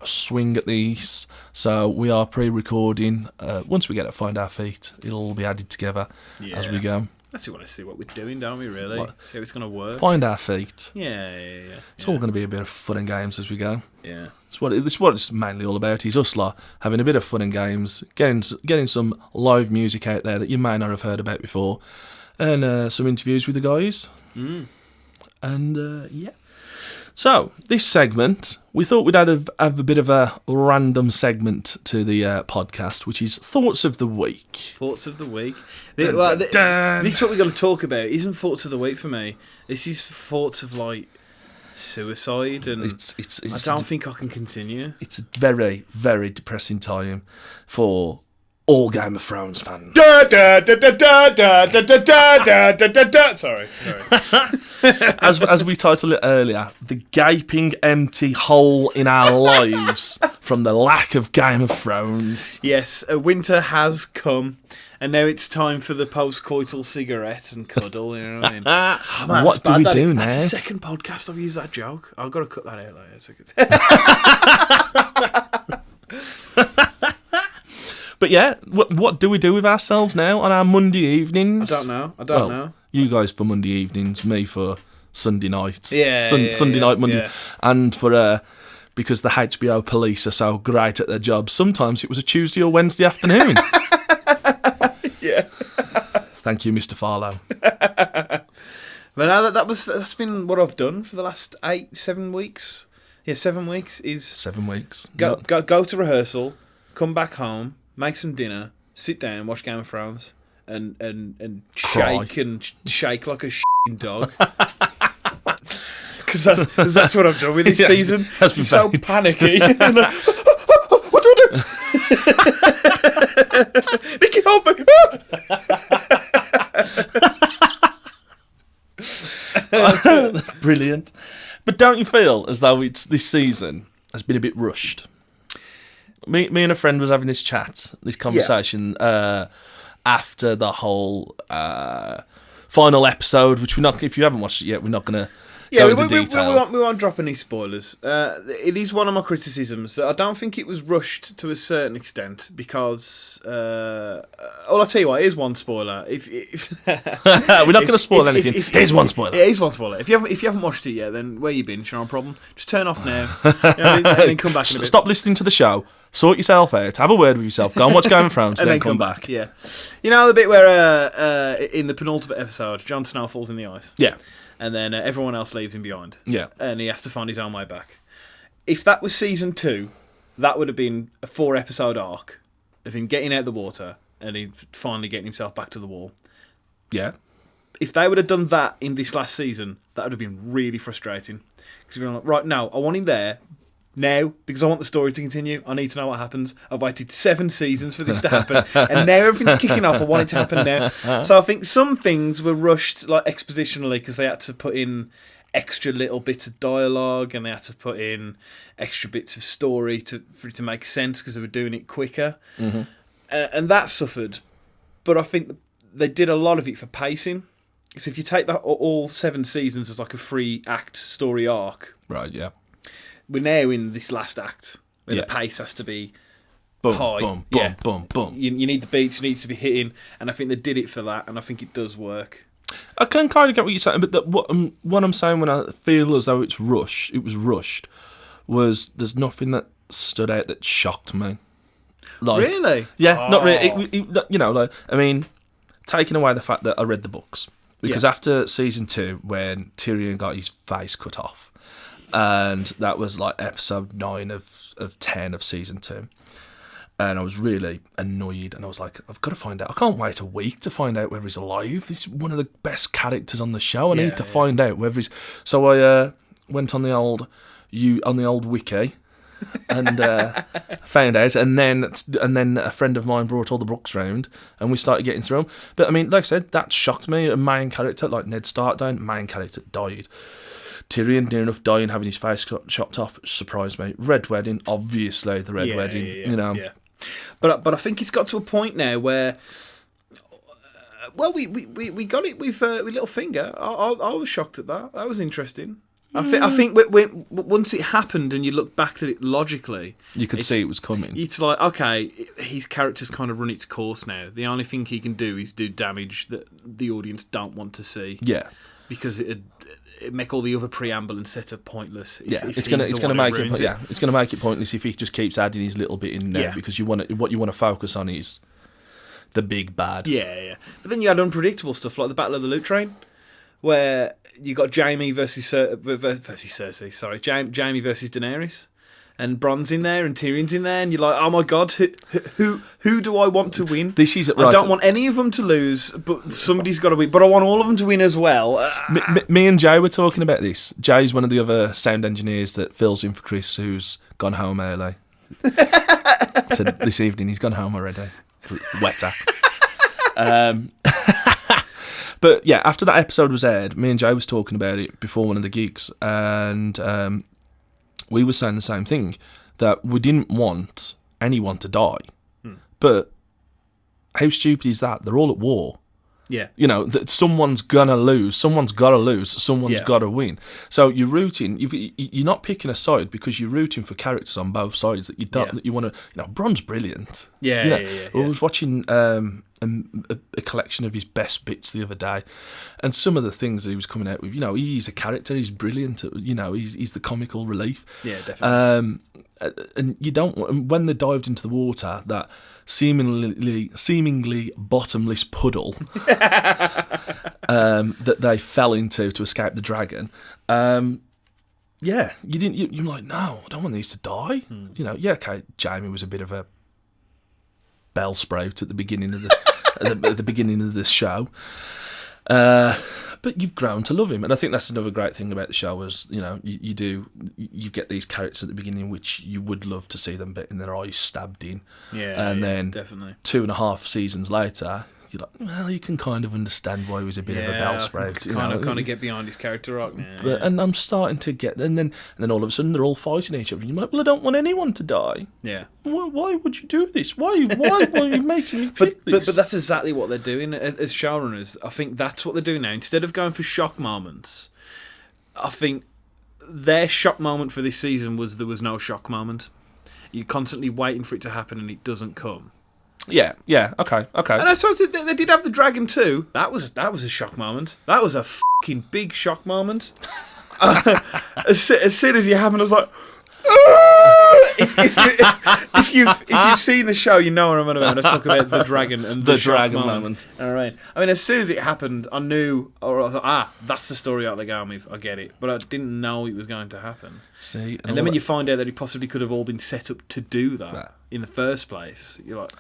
swing at these, so we are pre-recording. Once we get to Find Our Feet, it'll all be added together as we go. Let's want to see what we're doing, don't we, really? See how it's going to work. Find Our Feet. Yeah. It's all going to be a bit of fun and games as we go. Yeah. It's what it's mainly all about. Is us lot having a bit of fun and games, getting some live music out there that you may not have heard about before, and some interviews with the guys. And yeah. So this segment, we thought we'd have a bit of a random segment to the podcast, which is Thoughts of the Week. Thoughts of the Week. Dun, dun, dun. This is what we're going to talk about. It isn't Thoughts of the Week for me. This is thoughts of like suicide, and I don't think I can continue. It's a very, very depressing time for all Game of Thrones fans. Sorry. As we titled it earlier, the gaping empty hole in our lives from the lack of Game of Thrones. Yes, winter has come, and now it's time for the post-coital cigarette and cuddle. You know what I mean? Oh, man, what do we do now? That's the second podcast I've used that joke. I've got to cut that out later. But yeah, what do we do with ourselves now on our Monday evenings? I don't know. You guys for Monday evenings, me for Sunday night. Sunday night, Monday. Yeah. And for, because the HBO police are so great at their job, sometimes it was a Tuesday or Wednesday afternoon. Yeah. Thank you, Mr. Farlow. But now that's been what I've done for the last 7 weeks. Yeah, 7 weeks is 7 weeks. Go to rehearsal, come back home, make some dinner, sit down, watch Game of Thrones, and shake like a shitting dog. Because that's what I've done with this season. It's been so panicky. What do I do? Nicky, help me! Brilliant. But don't you feel as though this season has been a bit rushed? Me and a friend was having this conversation, after the whole final episode, which we're not. If you haven't watched it yet, we're not going to go into detail. We won't drop any spoilers. It is one of my criticisms that I don't think it was rushed to a certain extent because. I'll tell you what. Here's one spoiler. If we're not going to spoil anything. Here's one spoiler. Yeah, here's one spoiler. If you haven't watched it yet, then where you been? No problem. Just turn off now. And then come back. In a bit. Stop listening to the show. Sort yourself out. Have a word with yourself. Go and watch Game of Thrones, and then come back. Yeah. You know the bit where in the penultimate episode, Jon Snow falls in the ice. Yeah. And then everyone else leaves him behind. Yeah. And he has to find his own way back. If that was season 2, that would have been a 4-episode arc of him getting out of the water and he finally getting himself back to the wall. Yeah. If they would have done that in this last season, that would have been really frustrating. Because you're like, right, now, I want him there now because I want the story to continue. I need to know what happens. I've waited 7 seasons for this to happen. And now everything's kicking off. I want it to happen now. So I think some things were rushed like expositionally because they had to put in extra little bits of dialogue and they had to put in extra bits of story for it to make sense because they were doing it quicker. Mm-hmm. And that suffered. But I think they did a lot of it for pacing. So if you take that all 7 seasons as like a 3-act story arc, right? Yeah, we're now in this last act where the pace has to be high. Boom, boom, boom, boom. You need the beats, you need to be hitting, and I think they did it for that, and I think it does work. I can kind of get what you're saying, but what I'm saying when I feel as though it was rushed, was there's nothing that stood out that shocked me. Like, really? Yeah, not really. You know, like, I mean, taking away the fact that I read the books. Because after season 2, when Tyrion got his face cut off, and that was like episode 9 of 10 of season 2, and I was really annoyed, and I was like, I've got to find out. I can't wait a week to find out whether he's alive. He's one of the best characters on the show. I need to find out whether he's. So I went on the old wiki. And found out, and then a friend of mine brought all the books round, and we started getting through them. But I mean, like I said, that shocked me. A main character like Ned Stark dying, main character died. Tyrion near enough dying, having his face chopped off, surprised me. Red Wedding, obviously the Red Wedding, you know. Yeah. But I think it's got to a point now where, well, we got it with Littlefinger. I was shocked at that. That was interesting. I think when once it happened and you look back at it logically, you could see it was coming. It's like, okay, his character's kind of run its course now. The only thing he can do is do damage that the audience don't want to see. Yeah, because it'd make all the other preamble and setup pointless. It's gonna make it. Yeah, it's gonna make it pointless if he just keeps adding his little bit in there because what you want to focus on is the big bad. Yeah. But then you had unpredictable stuff like the Battle of the Loot Train, where you got Jaime versus Cersei. Sorry, Jaime versus Daenerys, and Bron's in there and Tyrion's in there, and you're like, oh my god, who do I want to win? This is I don't want any of them to lose, but somebody's got to win. But I want all of them to win as well. Me and Jay were talking about this. Jay's one of the other sound engineers that fills in for Chris, who's gone home early. This evening, he's gone home already. Wetter. But yeah, after that episode was aired, me and Jay was talking about it before one of the gigs, and we were saying the same thing, that we didn't want anyone to die. But how stupid is that? They're all at war. Yeah. You know, that someone's gonna lose, someone's gotta lose, someone's gotta win. So you're rooting, you're not picking a side because you're rooting for characters on both sides that you don't, that you want to, you know, Bron's brilliant. Yeah. I was watching a collection of his best bits the other day, and some of the things that he was coming out with, you know, he's a character, he's brilliant, you know, he's the comical relief. Yeah, definitely. And you don't want, when they dived into the water, that seemingly bottomless puddle that they fell into to escape the dragon. Yeah, you're like, no, I don't want these to die. You know, yeah, okay, Jaime was a bit of a bell sprout at the beginning of the at the beginning of this show. But you've grown to love him, and I think that's another great thing about the show is, you know, you get these characters at the beginning which you would love to see them getting their eyes stabbed in, then definitely 2.5 seasons later, you're like, well, you can kind of understand why he was a bit of a bell sprout. Kind of get behind his character arc now. But, and I'm starting to get, and then all of a sudden they're all fighting each other. And you're like, well, I don't want anyone to die. Yeah. Why would you do this? Why are you making me pick this? But that's exactly what they're doing as showrunners. I think that's what they're doing now. Instead of going for shock moments, I think their shock moment for this season was there was no shock moment. You're constantly waiting for it to happen and it doesn't come. Yeah, okay. And I suppose they did have the dragon too. That was a shock moment. That was a fucking big shock moment. As soon as it happened, I was like, if you've seen the show, you know what I'm on about. I talk about the dragon and the dragon shock moment. All right. I mean, as soon as it happened, I knew, or I was like, that's the story out they're going with. I get it, but I didn't know it was going to happen. See, and then when you find out that it possibly could have all been set up to do that in the first place, you're like.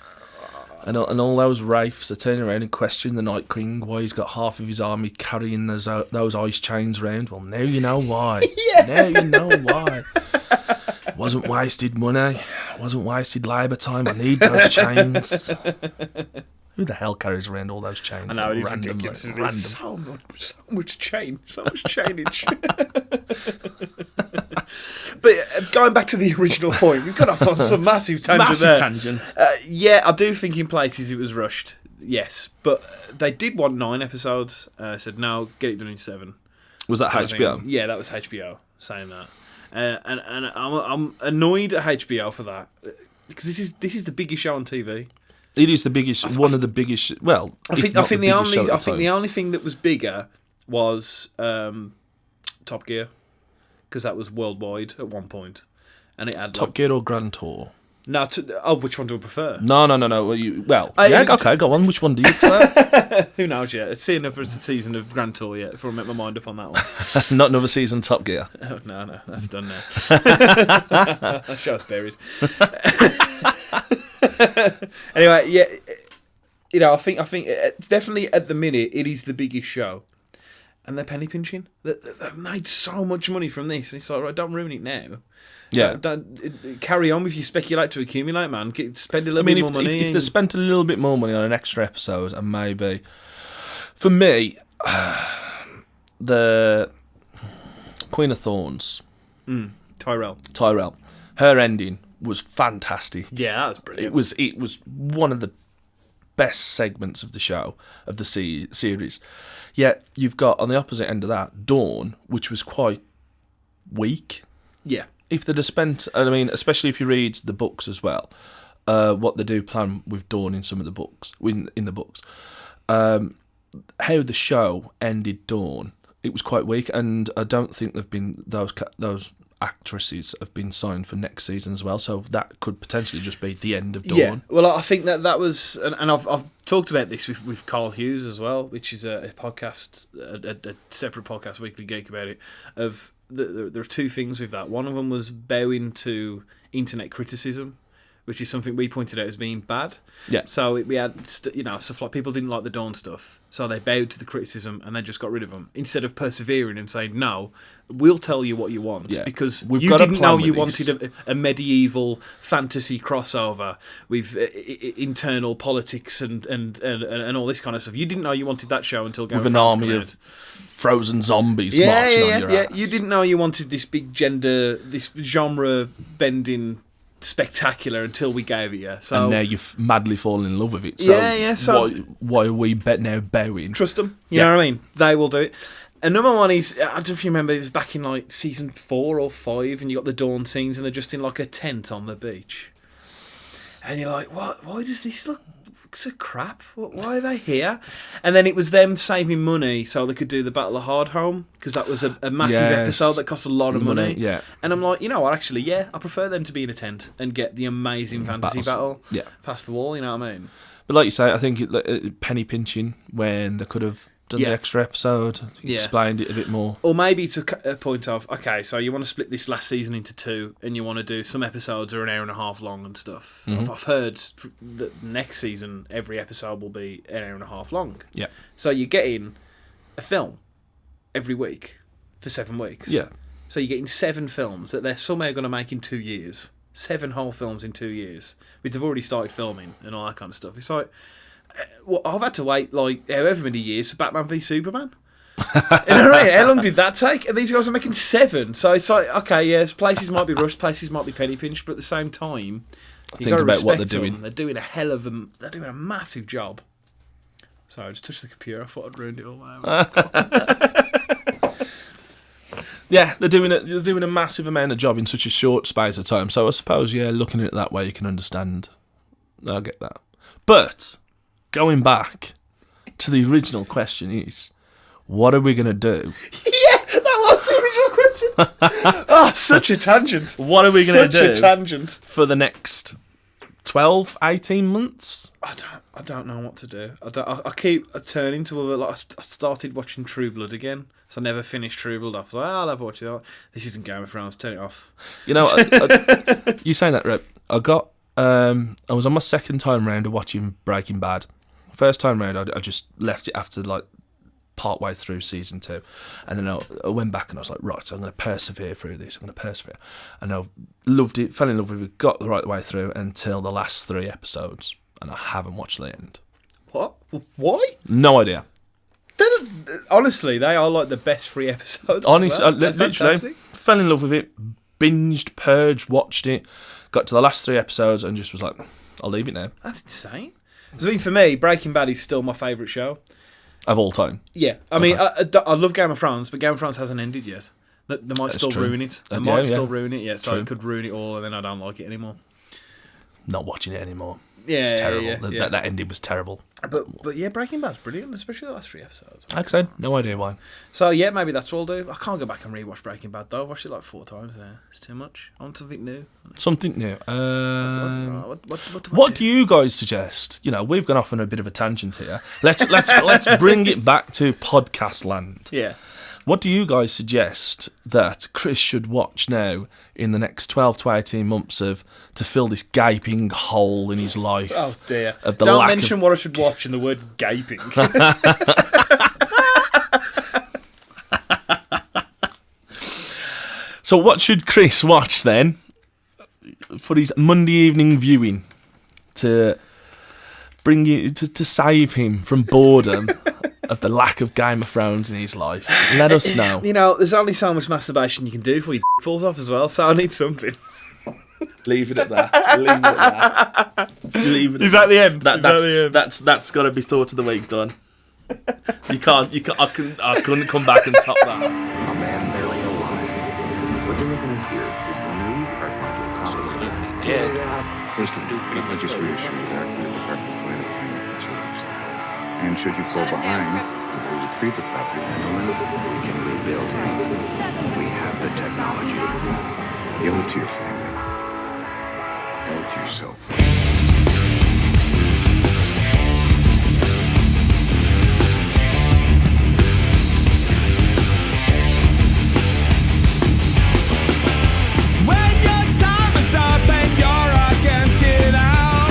And all those wraiths are turning around and questioning the Night King why he's got half of his army carrying those ice chains around. Well, now you know why. Now you know why. Wasn't wasted money. Wasn't wasted labour time. I need those chains. Who the hell carries around all those chains? I know, it's ridiculous. There's so much chainage. But going back to the original point, we've got off on some massive tangent there. Yeah, I do think in places it was rushed. Yes, but they did want 9 episodes. Said no, get it done in 7. Was that HBO? Yeah, that was HBO saying that. And I'm annoyed at HBO for that because this is the biggest show on TV. It is the biggest, one of the biggest. Well, I think the only thing that was bigger was Top Gear, because that was worldwide at one point, and it had Top Gear or Grand Tour. No, which one do I prefer? No. Okay, go on. Which one do you prefer? Who knows yet? It's another season of Grand Tour yet before I make my mind up on that one. Not another season of Top Gear. Oh, no, that's done now. That show's buried. Anyway, yeah, I think definitely at the minute it is the biggest show, and they're penny pinching. They've made so much money from this, and it's like, right, don't ruin it now. Yeah, carry on with your speculate to accumulate, man. Spend a little bit more money. If they spent a little bit more money on an extra episode, and maybe, for me, the Queen of Thorns, Tyrell, her ending was fantastic. Yeah, that was brilliant. It was one of the best segments of the show, of the series. Yet you've got on the opposite end of that Dawn, which was quite weak. Yeah. If they'd have spent, I mean, especially if you read the books as well, what they do plan with Dawn in some of the books, in the books, how the show ended Dawn, it was quite weak, and I don't think they've been those actresses have been signed for next season as well, so that could potentially just be the end of Dawn. Yeah, well, I think that was, and I've talked about this with Carl Hughes as well, which is a podcast, a separate podcast, Weekly Geek, about it. There are two things with that. One of them was bowing to internet criticism, which is something we pointed out as being bad. Yeah. So we had, stuff like people didn't like the Dawn stuff, so they bowed to the criticism and they just got rid of them instead of persevering and saying, no, we'll tell you what you want, because you didn't know you wanted a medieval fantasy crossover with internal politics and all this kind of stuff. You didn't know you wanted that show until Game with an army of frozen zombies marching on your ass. You didn't know you wanted this big this genre bending spectacular until we gave it you. So, and now you've madly fallen in love with it. So So why are we now bowing? Trust them. You know what I mean? They will do it. Another one is, I don't know if you remember, it was back in like season 4 or 5, and you got the Dawn scenes, and they're just in like a tent on the beach, and you're like, what? Why does this look so crap? Why are they here? And then it was them saving money so they could do the Battle of Hardhome, because that was a massive episode that cost a lot of money. Yeah. And I'm like, you know what? Actually, I prefer them to be in a tent and get the amazing fantasy battle past the wall. You know what I mean? But like you say, I think penny pinching when they could have done the extra episode, explained it a bit more. Or maybe to a point of, okay, so you want to split this last season into 2, and you want to do some episodes are an hour and a half long and stuff. Mm-hmm. I've heard that next season every episode will be an hour and a half long. Yeah. So you're getting a film every week for 7 weeks. Yeah. So you're getting 7 films that they're somehow going to make in 2 years. 7 whole films in 2 years, which they've already started filming and all that kind of stuff. It's like, Well, I've had to wait like however many years for Batman v Superman. You know what I mean? How long did that take? And these guys are making 7. So it's like, okay, yes, places might be rushed, places might be penny pinched, but at the same time, you Think about what they're doing. They're doing a hell of a, they're doing a massive job. Sorry, I just touched the computer. I thought I'd ruined it all. Yeah, they're doing a massive amount of job in such a short space of time. So I suppose, yeah, looking at it that way, you can understand. I get that. But going back to the original question is, what are we going to do? Yeah, that was the original question. Oh, such a tangent. What are we going to do Such a tangent. for the next 12, 18 months? I don't know what to do. I keep turning to other. Like I started watching True Blood again, so I never finished True Blood off. I was like, I'll have watched it. This isn't Game of Thrones. Turn it off. You know, you saying that, right? I was on my second time round of watching Breaking Bad. First time round, I just left it after like part way through season 2, and then I went back and I was like, right, so I'm going to persevere through this. I'm going to persevere, and I loved it, fell in love with it, got the right way through until the last 3 episodes, and I haven't watched the end. What? Why? No idea. Honestly, they are like the best 3 episodes. Honestly, Well. literally fell in love with it, binged, purged, watched it, got to the last 3 episodes, and just was like, I'll leave it now. That's insane. I mean, for me, Breaking Bad is still my favourite show. Of all time. Yeah, I mean, I love Game of Thrones, but Game of Thrones hasn't ended yet. They might still ruin it. They might still ruin it, yeah. So it could ruin it all, and then I don't like it anymore. Not watching it anymore. Yeah, it's terrible. Yeah. That ending was terrible. But yeah, Breaking Bad's brilliant, especially the last 3 episodes. Like I said, no idea why. So yeah, maybe that's what I'll do. I can't go back and rewatch Breaking Bad though. I've watched it like 4 times now. It's too much. I want something new. Something new. What do you guys suggest? You know, we've gone off on a bit of a tangent here. Let's bring it back to podcast land. Yeah. What do you guys suggest that Chris should watch now in the next 12 to 18 months to fill this gaping hole in his life? Oh dear. Of the Don't mention what I should watch in the word gaping. So what should Chris watch then for his Monday evening viewing to bring you to save him from boredom of the lack of Game of Thrones in his life? Let us know. You know, there's only so much masturbation you can do before your dick falls off as well, so I need something. Leave it at that. Leave it at that. Leave it. Is that the end? That's got to be thought of the week done. You can't. I couldn't come back and top that. A man barely alive. What you're going to hear is the new Pörk module completely dead. First of all, let me just reassure you that our credit department will find a plan that fits your lifestyle. And should you fall behind, we will retrieve the property and We can rebuild it. We have the technology. you owe it to your family. You owe it to yourself. When your time is up and you're against it out,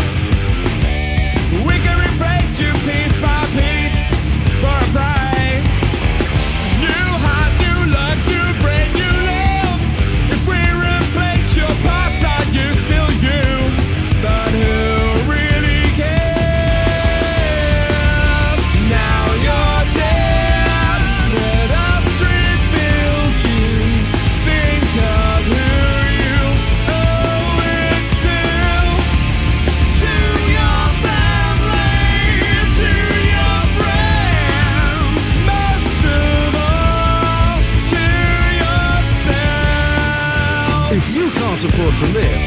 we can replace you piece by piece for a price. New heart, new lungs, new brain, new limbs. If we replace your parts, are you still you? But who really cares? Now you're dead. Let us rebuild you. Think of who you owe it to your family, to your friends, most of all, to yourself. If you can't afford to live,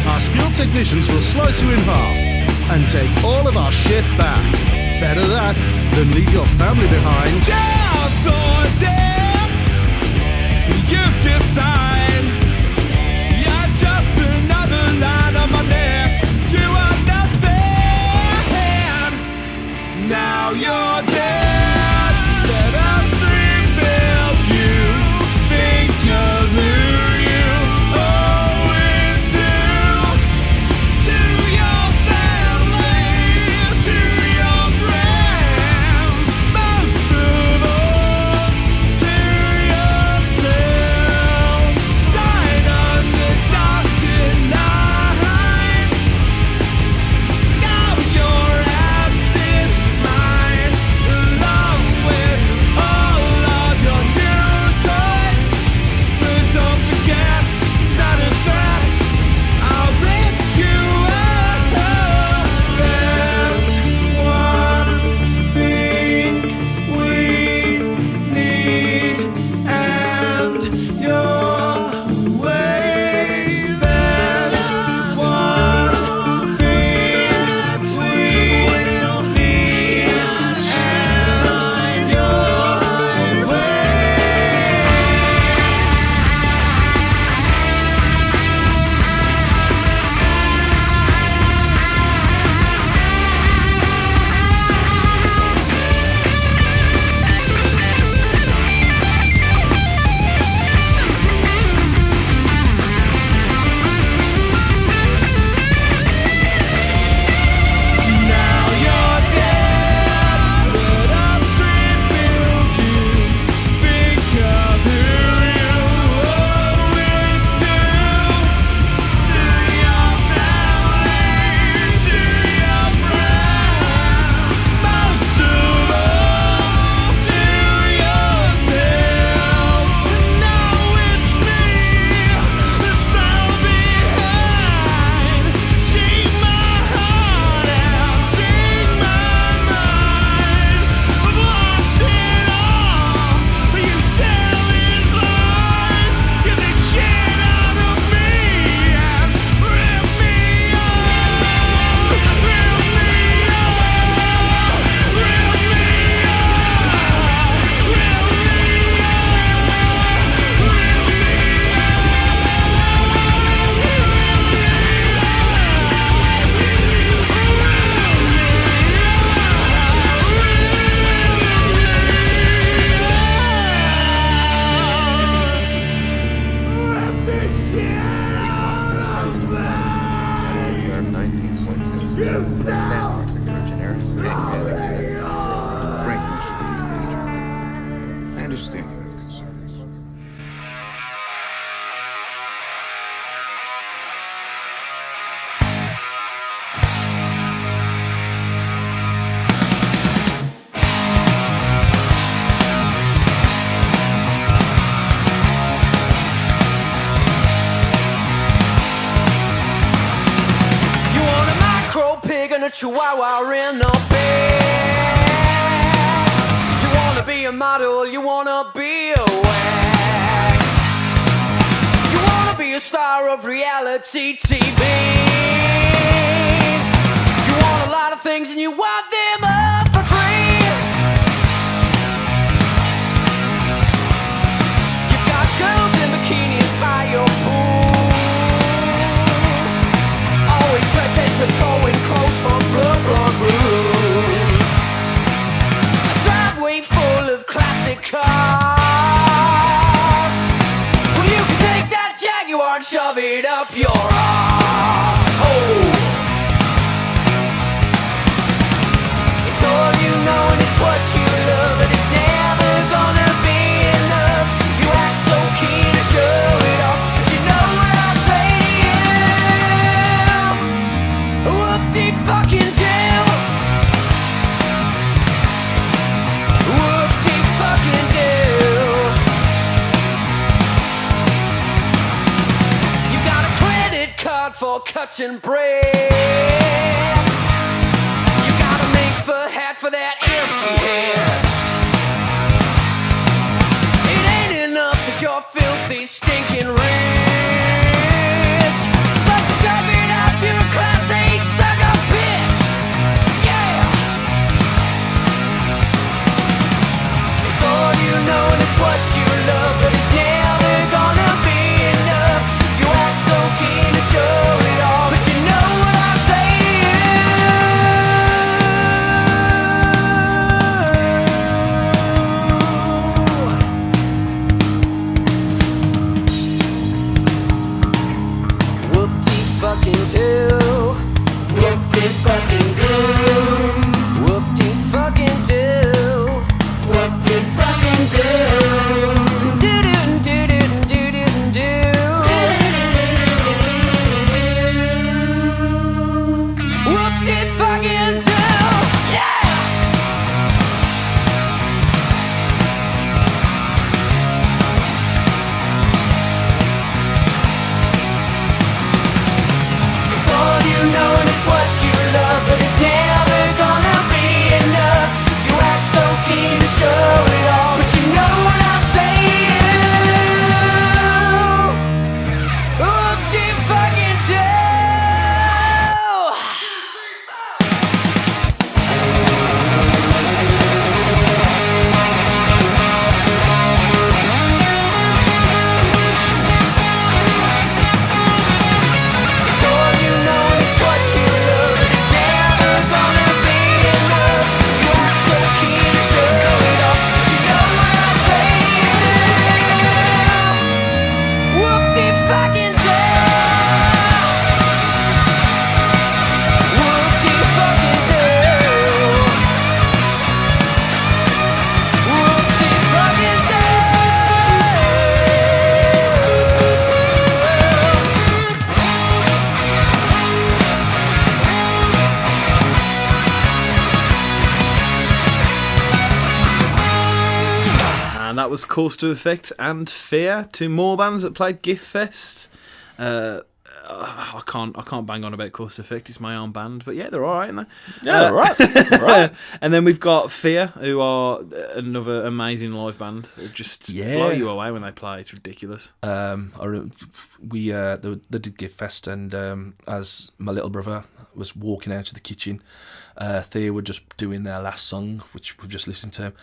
our skilled technicians will slice you in half and take all of our shit back. Better that than leave your family behind. Death or death, you decide. You're just another line on my neck. You are nothing. Now you're dead. Let us rebuild you. Think of who you owe it to your family, to your friends, most of all, to yourself. chihuahua in the bed. You wanna be a model, you wanna be a wag. You wanna be a star of reality TV. You want a lot of things and you want them all for free. You've got girls in bikinis by your pool, always dressed head to toe in clothes from blood blues. A driveway full of classic cars. Well, you can take that Jaguar and shove it up your ass. Oh. It's all you know and it's what you love, and it's never gonna be enough. You act so keen to show it off, but you know what I'll say to you? Whoop-de-fucking-do. Whoop-de-fucking-do. You got a credit card for cutting bread. You gotta make the hat for that empty head. It ain't enough that you're filthy, stinking rich, but to top it off, you're a class A stuck-up bitch. Yeah. It's all you know and it's what you love, but it's never gonna be enough. You act so keen to show it all, but you know what I say to you? Whoop-de-fucking-do. Whoop-de-fucking-do. Whoop-de-fucking-do. Whoop-de-fucking-do. Do-do-do-do-do-do-do. Whoop-de-fucking-do. Yeah! It's all you know and it's what you love, but it's never gonna be enough. You act so keen to show it all, but you know what I'll say to you? Whoop-de-fucking-do. It's all you know and it's what you love, and it's never gonna be enough. You act so keen to show it off, but you know what I'll say to you? Whoop-de-fucking-do. Whoop-de-fucking-do. And that was Course to Effect and Theia, two more bands that played Giffest. I can't bang on about Course to Effect. It's my own band, but yeah, they're all right, aren't they? Yeah, right. Right. And then we've got Theia, who are another amazing live band. They just blow you away when they play. It's ridiculous. They did Giffest, and as my little brother was walking out of the kitchen, they were just doing their last song, which we've just listened to.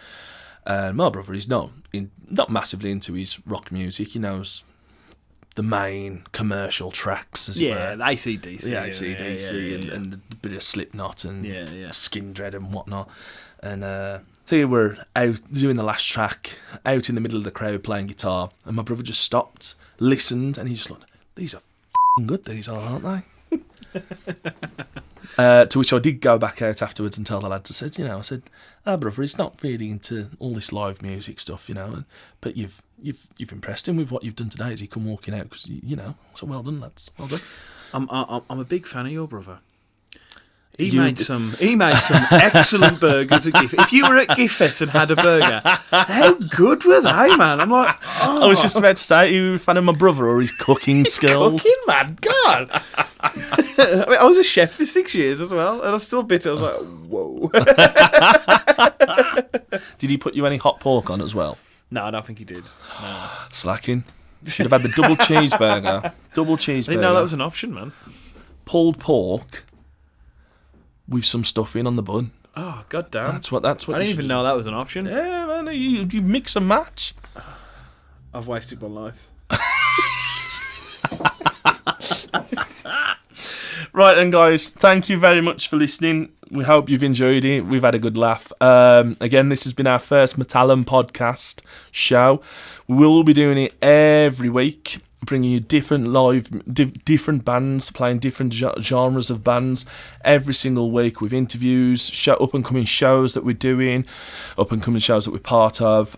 My brother is not massively into his rock music. He knows the main commercial tracks, as it were. Yeah, AC/DC. Yeah, AC/DC and a bit of Slipknot and Skin Dread and whatnot. And they were out doing the last track, out in the middle of the crowd playing guitar, and my brother just stopped, listened, and he just thought, these are f***ing good, these are, aren't they? To which I did go back out afterwards and tell the lads, I said, brother, he's not really into all this live music stuff, but you've impressed him with what you've done today as he come walking out, because, so well done, lads, well done. I'm a big fan of your brother. He made some excellent burgers at Giffest. If you were at Giffest and had a burger, how good were they, man? I'm like, I was just about to say, are you a fan of my brother or his cooking skills? Cooking, man, God. I mean, I was a chef for 6 years as well, and I was still bitter. I was like, whoa. Did he put you any hot pork on as well? No, I don't think he did. No. Slacking. Should have had the double cheeseburger. Double cheeseburger. I didn't know that was an option, man. Pulled pork with some stuffing on the bun. Oh, god damn. That's what I didn't even know that was an option. Yeah, man, you mix and match. I've wasted my life. Right then, guys, thank you very much for listening. We hope you've enjoyed it. We've had a good laugh. Again, this has been our first Metallum podcast show. We will be doing it every week, bringing you different different bands, playing different genres of bands every single week with interviews, up and coming shows that we're doing, up and coming shows that we're part of.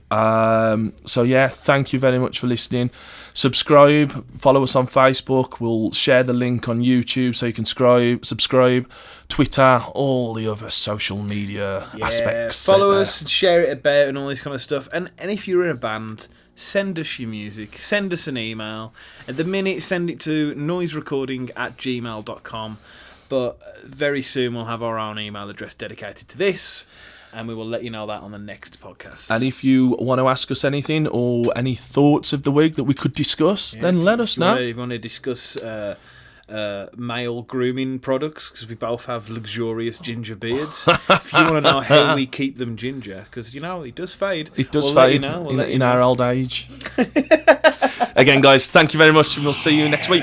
So yeah, thank you very much for listening. Subscribe, follow us on Facebook. We'll share the link on YouTube so you can subscribe. Twitter, all the other social media aspects. Follow us and share it about and all this kind of stuff. And if you're in a band, send us your music. Send us an email. At the minute, send it to noiserecording@gmail.com. But very soon we'll have our own email address dedicated to this. And we will let you know that on the next podcast. And if you want to ask us anything or any thoughts of the week that we could discuss, then let us know. If you want to discuss male grooming products, because we both have luxurious ginger beards. If you want to know how we keep them ginger, because, you know, it does fade. It does fade in our old age. Again, guys, thank you very much, and we'll see you next week.